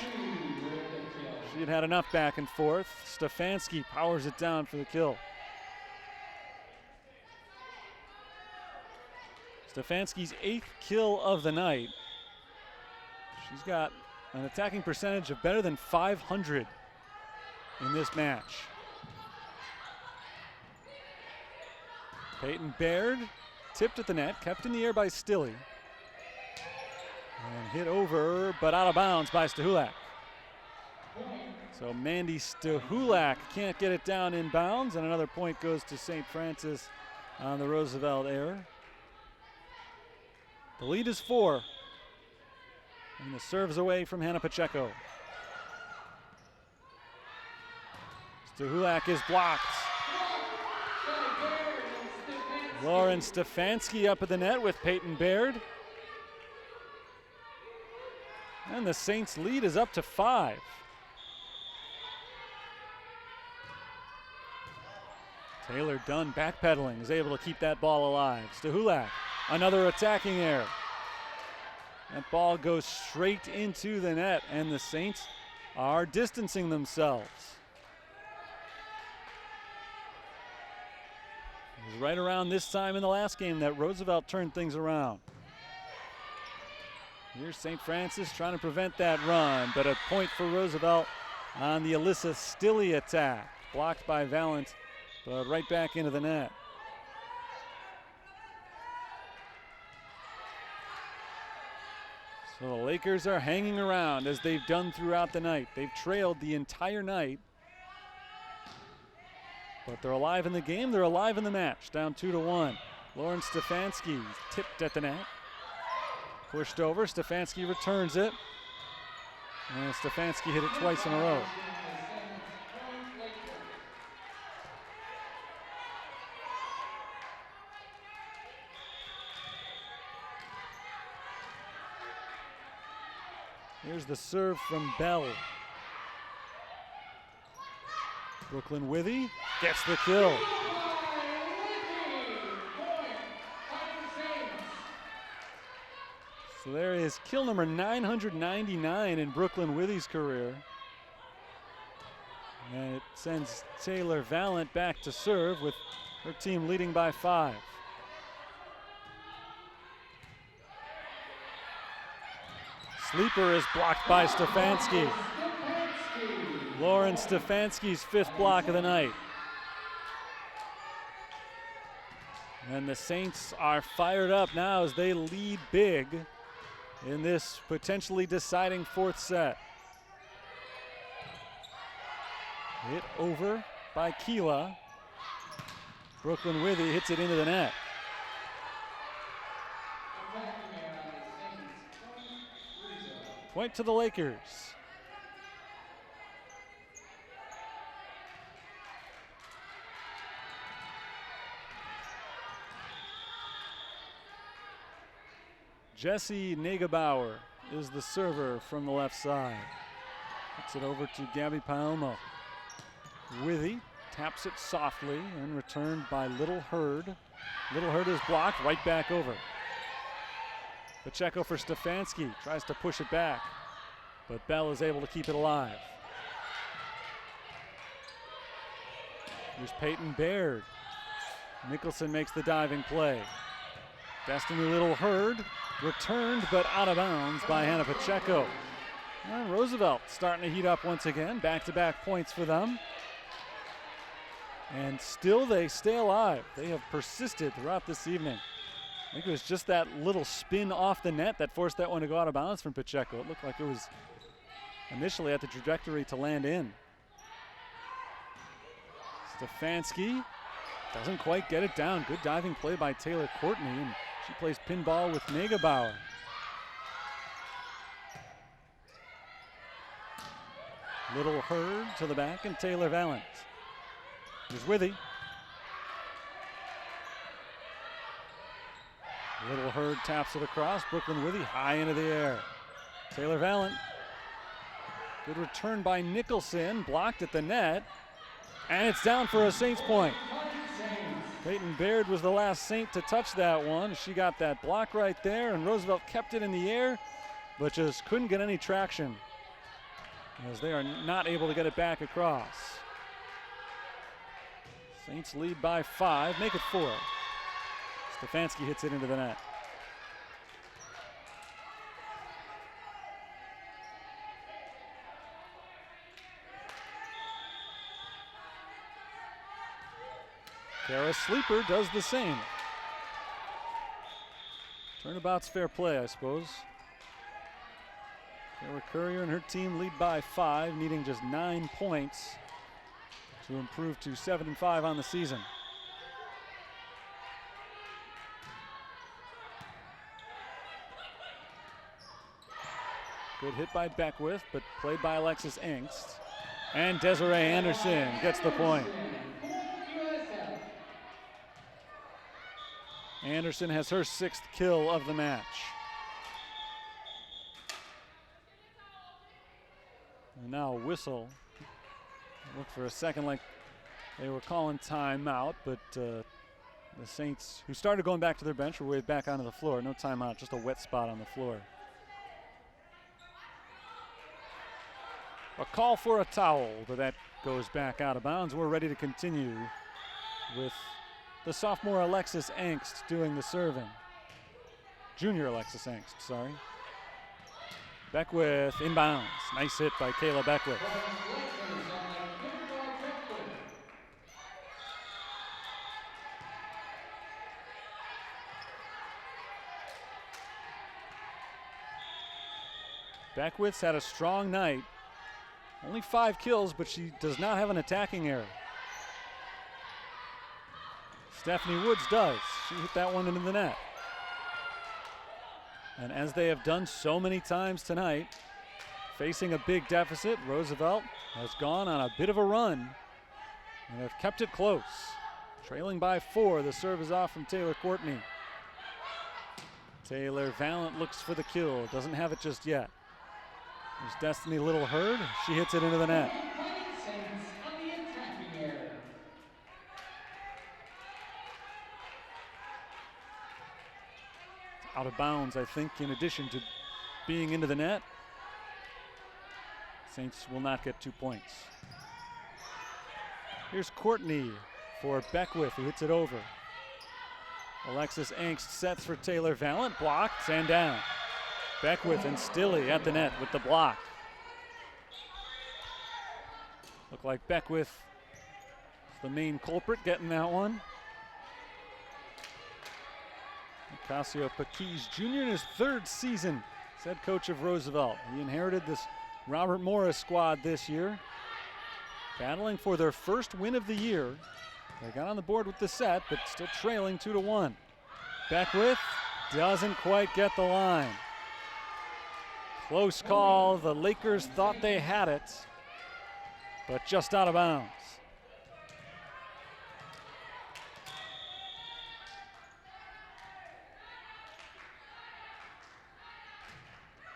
She had had enough back and forth. Stefanski powers it down for the kill. Stefanski's 8th kill of the night. She's got an attacking percentage of better than 500 in this match. Peyton Baird tipped at the net, kept in the air by Stilley. And hit over, but out of bounds by Stahulak. So Mandy Stahulak can't get it down in bounds, and another point goes to St. Francis on the Roosevelt error. The lead is 4. And the serve's away from Hannah Pacheco. Stahulak is blocked. Lauren Stefanski up at the net with Peyton Baird. And the Saints lead is up to 5. Taylor Dunn backpedaling, is able to keep that ball alive. Stahulak, another attacking error. That ball goes straight into the net, and the Saints are distancing themselves. It was right around this time in the last game that Roosevelt turned things around. Here's St. Francis trying to prevent that run, but a point for Roosevelt on the Alyssa Stilley attack. Blocked by Valent, but right back into the net. So the Lakers are hanging around as they've done throughout the night. They've trailed the entire night, but they're alive in the game, they're alive in the match, down 2-1. Lauren Stefanski tipped at the net. Pushed over, Stefanski returns it. And Stefanski hit it twice in a row. Here's the serve from Bell. Brooklyn Withy gets the kill. So there is kill number 999 in Brooklyn Withy's career. And it sends Taylor Valent back to serve with her team leading by 5. Sleeper is blocked by Stefanski. Lauren Stefanski's 5th block of the night. And the Saints are fired up now as they lead big in this potentially deciding 4th set. Hit over by Keela. Brooklyn Withy hits it into the net. Point to the Lakers. Jessie Negebauer is the server from the left side. Puts it over to Gabby Palmo. Withy taps it softly and returned by Little Hurd. Little Hurd is blocked, right back over. Pacheco for Stefanski, tries to push it back, but Bell is able to keep it alive. Here's Peyton Baird. Nicholson makes the diving play. Destiny Little Hurd returned, but out of bounds by Hannah Pacheco. And Roosevelt starting to heat up once again. Back-to-back points for them. And still they stay alive. They have persisted throughout this evening. I think it was just that little spin off the net that forced that one to go out of bounds from Pacheco. It looked like it was initially at the trajectory to land in. Stefanski doesn't quite get it down. Good diving play by Taylor Courtney, and she plays pinball with Negebauer. Little Hurd to the back and Taylor Valent. Here's Withy. Little Hurd taps it across. Brooklyn Withy high into the air. Taylor Valent. Good return by Nicholson. Blocked at the net. And it's down for a Saints point. Peyton Baird was the last Saint to touch that one. She got that block right there, and Roosevelt kept it in the air, but just couldn't get any traction. as they are not able to get it back across. Saints lead by 5, make it 4. Stefanski hits it into the net. Kara Sleeper does the same. Turnabout's fair play, I suppose. Kara Courier and her team lead by 5, needing just 9 points to improve to 7-5 on the season. Good hit by Beckwith, but played by Alexis Engst. And Desiree Anderson gets the point. Anderson has her 6th kill of the match. And now a whistle. Look for a second like they were calling timeout, but the Saints, who started going back to their bench, were waved back onto the floor. No timeout, just a wet spot on the floor. A call for a towel, but that goes back out of bounds. We're ready to continue with the sophomore Alexis Engst doing the serving. Junior Alexis Engst, sorry. Beckwith inbounds. Nice hit by Kayla Beckwith. Beckwith's had a strong night. Only 5 kills, but she does not have an attacking error. Stephanie Woods does. She hit that one into the net. And as they have done so many times tonight, facing a big deficit, Roosevelt has gone on a bit of a run and have kept it close. Trailing by 4, the serve is off from Taylor Courtney. Taylor Valent looks for the kill, doesn't have it just yet. There's Destiny Little Hurd, she hits it into the net. Out of bounds, I think, in addition to being into the net. Saints will not get 2 points. Here's Courtney for Beckwith, who hits it over. Alexis Engst sets for Taylor Valent, blocked and down. Beckwith and Stilley at the net with the block. Look like Beckwith is the main culprit getting that one. Ocasio Paquis Jr. in his 3rd season as head coach of Roosevelt. He inherited this Robert Morris squad this year, battling for their first win of the year. They got on the board with the set, but still trailing 2-1. Beckwith doesn't quite get the line. Close call. The Lakers thought they had it, but just out of bounds.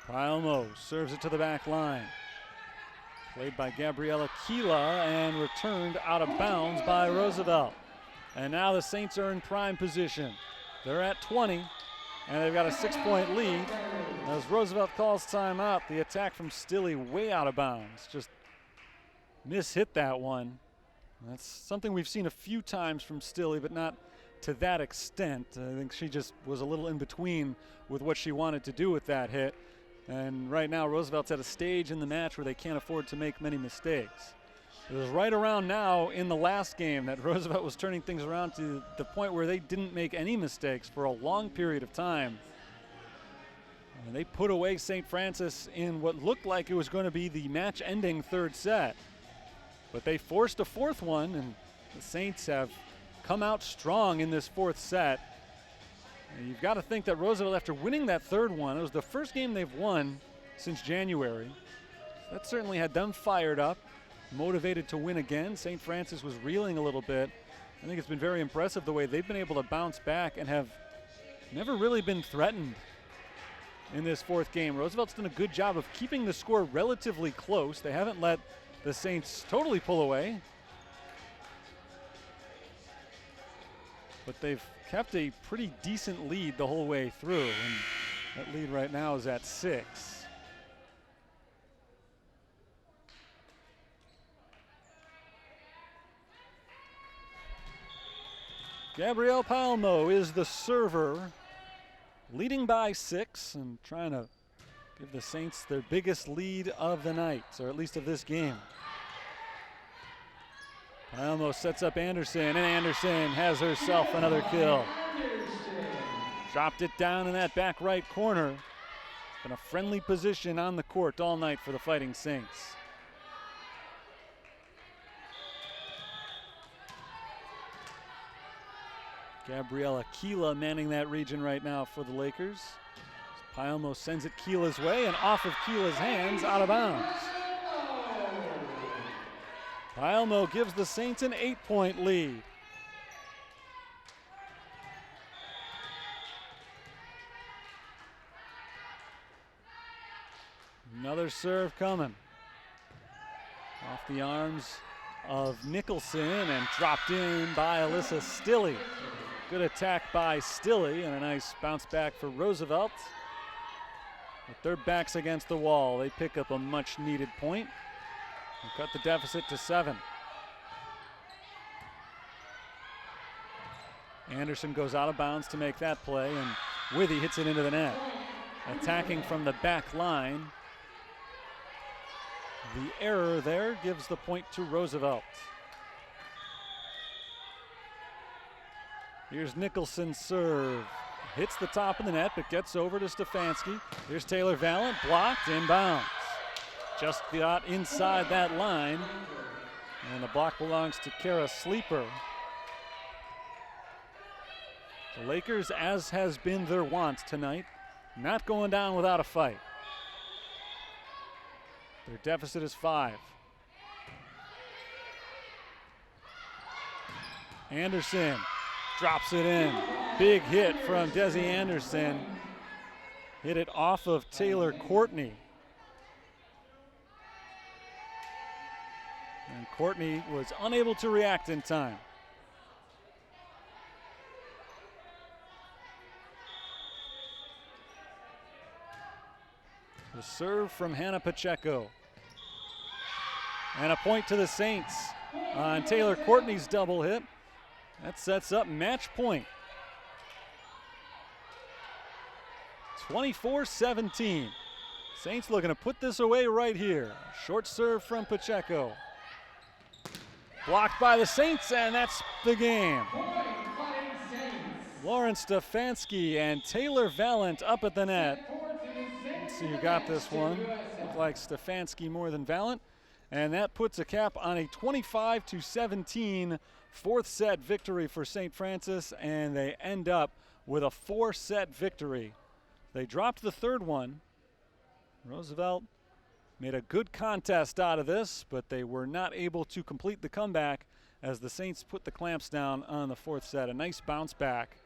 Palmo serves it to the back line. Played by Gabriella Keela and returned out of bounds by Roosevelt. And now the Saints are in prime position. They're at 20, and they've got a 6-point lead. As Roosevelt calls timeout, the attack from Stilley way out of bounds. Just mishit that one. That's something we've seen a few times from Stilley, but not to that extent. I think she just was a little in between with what she wanted to do with that hit. And right now, Roosevelt's at a stage in the match where they can't afford to make many mistakes. It was right around now in the last game that Roosevelt was turning things around to the point where they didn't make any mistakes for a long period of time. And they put away St. Francis in what looked like it was going to be the match-ending 3rd set. But they forced a 4th one, and the Saints have come out strong in this 4th set. And you've got to think that Roosevelt, after winning that 3rd one, it was the first game they've won since January. That certainly had them fired up, motivated to win again. St. Francis was reeling a little bit. I think it's been very impressive the way they've been able to bounce back and have never really been threatened in this 4th game. Roosevelt's done a good job of keeping the score relatively close. They haven't let the Saints totally pull away, but they've kept a pretty decent lead the whole way through, and that lead right now is at 6. Gabrielle Palmo is the server, leading by 6 and trying to give the Saints their biggest lead of the night, or at least of this game. Palmo sets up Anderson, and Anderson has herself another kill. Dropped it down in that back right corner. It's been a friendly position on the court all night for the Fighting Saints. Gabriella Keela manning that region right now for the Lakers. Palmo sends it Keela's way, and off of Keela's hands, out of bounds. Palmo gives the Saints an 8-point lead. Another serve coming. Off the arms of Nicholson and dropped in by Alyssa Stilley. Good attack by Stilley and a nice bounce back for Roosevelt. With their backs against the wall, they pick up a much needed point and cut the deficit to 7. Anderson goes out of bounds to make that play, and Withy hits it into the net. Attacking from the back line. The error there gives the point to Roosevelt. Here's Nicholson's serve. Hits the top of the net, but gets over to Stefanski. Here's Taylor Valent, blocked, inbounds. Just got inside that line, and the block belongs to Kara Sleeper. The Lakers, as has been their wont tonight, not going down without a fight. Their deficit is 5. Anderson drops it in. Big hit from Desi Anderson. Hit it off of Taylor Courtney. And Courtney was unable to react in time. The serve from Hannah Pacheco. And a point to the Saints on Taylor Courtney's double hit. That sets up match point. 24-17. Saints looking to put this away right here. Short serve from Pacheco. Blocked by the Saints, and that's the game. Lauren Stefanski and Taylor Valent up at the net. Let's see who got this one. Looked like Stefanski more than Valent. And that puts a cap on a 25-17 fourth set victory for St. Francis, and they end up with a 4-set victory. They dropped the third one. Roosevelt made a good contest out of this, but they were not able to complete the comeback as the Saints put the clamps down on the fourth set. A nice bounce back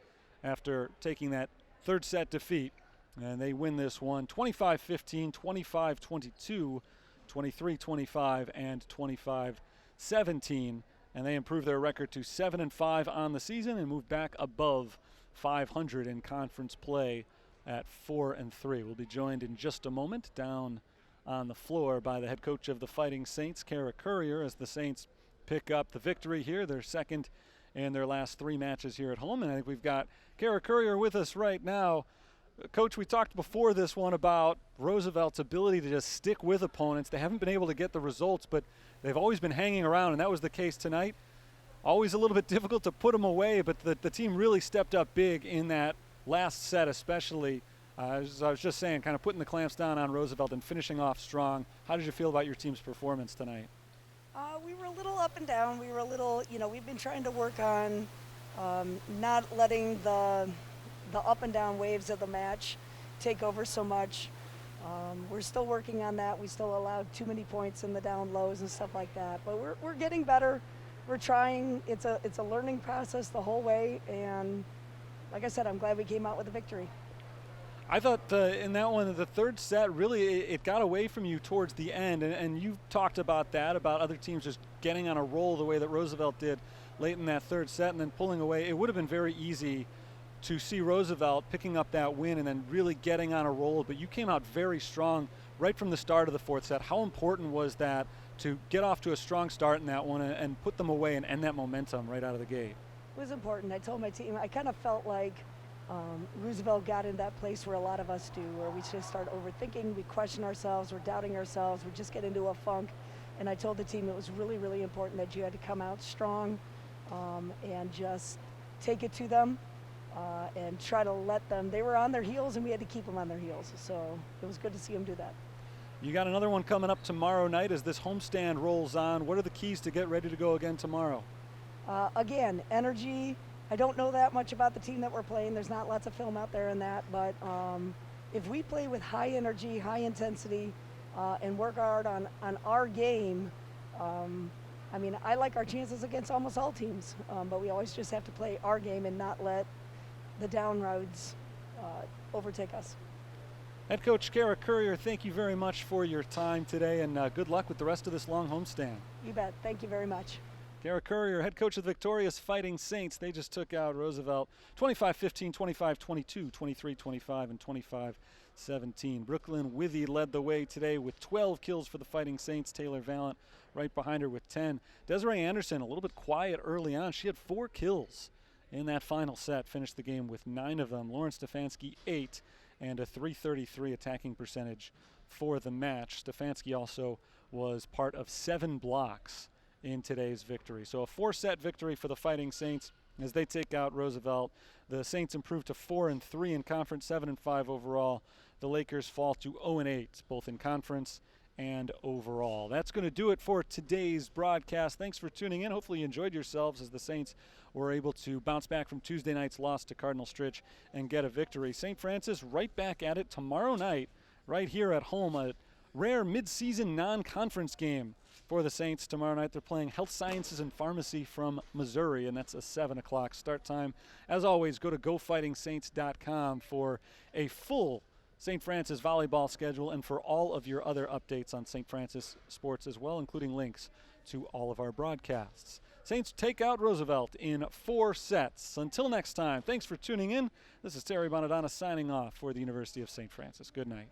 after taking that third set defeat. And they win this one 25-15, 25-22, 23-25, and 25-17. And they improve their record to 7-5 on the season and move back above 500 in conference play at 4-3. We'll be joined in just a moment down on the floor by the head coach of the Fighting Saints, Kara Courier, as the Saints pick up the victory here, their second in their last 3 matches here at home. And I think we've got Kara Courier with us right now. Coach, we talked before this one about Roosevelt's ability to just stick with opponents. They haven't been able to get the results, but they've always been hanging around, and that was the case tonight. Always a little bit difficult to put them away, but the team really stepped up big in that last set especially. As I was just saying, kind of putting the clamps down on Roosevelt and finishing off strong. How did you feel about your team's performance tonight? We were a little up and down. We were a little, we've been trying to work on not letting the up and down waves of the match take over so much. We're still working on that. We still allowed too many points in the down lows and stuff like that. But we're getting better. We're trying. It's a learning process the whole way. And like I said, I'm glad we came out with a victory. I thought in that one, the third set, really it got away from you towards the end. And you talked about that, about other teams just getting on a roll the way that Roosevelt did late in that third set and then pulling away. It would have been very easy to see Roosevelt picking up that win and then really getting on a roll, but you came out very strong right from the start of the fourth set. How important was that to get off to a strong start in that one and put them away and end that momentum right out of the gate? It was important. I told my team, I kind of felt like Roosevelt got in that place where a lot of us do, where we just start overthinking, we question ourselves, we're doubting ourselves, we just get into a funk. And I told the team it was really, really important that you had to come out strong and just take it to them and try to let them, they were on their heels and we had to keep them on their heels. So it was good to see them do that. You got another one coming up tomorrow night as this homestand rolls on. What are the keys to get ready to go again tomorrow? Again, energy. I don't know that much about the team that we're playing. There's not lots of film out there in that, but if we play with high energy, high intensity, and work hard on our game, I mean, I like our chances against almost all teams, but we always just have to play our game and not let the down roads overtake us. Head coach Kara Courier, thank you very much for your time today, and good luck with the rest of this long homestand. You bet. Thank you very much. Kara Courier, head coach of the victorious Fighting Saints. They just took out Roosevelt 25-15, 25-22, 23-25, and 25-17. Brooklyn Withy led the way today with 12 kills for the Fighting Saints. Taylor Vallant right behind her with 10. Desiree Anderson a little bit quiet early on. She had 4 kills in that final set. Finished the game with 9 of them. Lauren Stefanski 8 and a .333 attacking percentage for the match. Stefanski also was part of 7 blocks in today's victory. So a 4-set victory for the Fighting Saints as they take out Roosevelt. The Saints improve to 4-3 in conference, 7-5 overall. The Lakers fall to 0-8, both in conference and overall. That's going to do it for today's broadcast. Thanks for tuning in. Hopefully you enjoyed yourselves as the Saints were able to bounce back from Tuesday night's loss to Cardinal Stritch and get a victory. St. Francis right back at it tomorrow night, right here at home. A rare mid-season non-conference game for the Saints tomorrow night. They're playing Health Sciences and Pharmacy from Missouri, and that's a 7 o'clock start time. As always, go to GoFightingSaints.com for a full St. Francis volleyball schedule and for all of your other updates on St. Francis sports as well, including links to all of our broadcasts. Saints take out Roosevelt in 4 sets. Until next time, thanks for tuning in. This is Terry Bonadonna signing off for the University of St. Francis. Good night.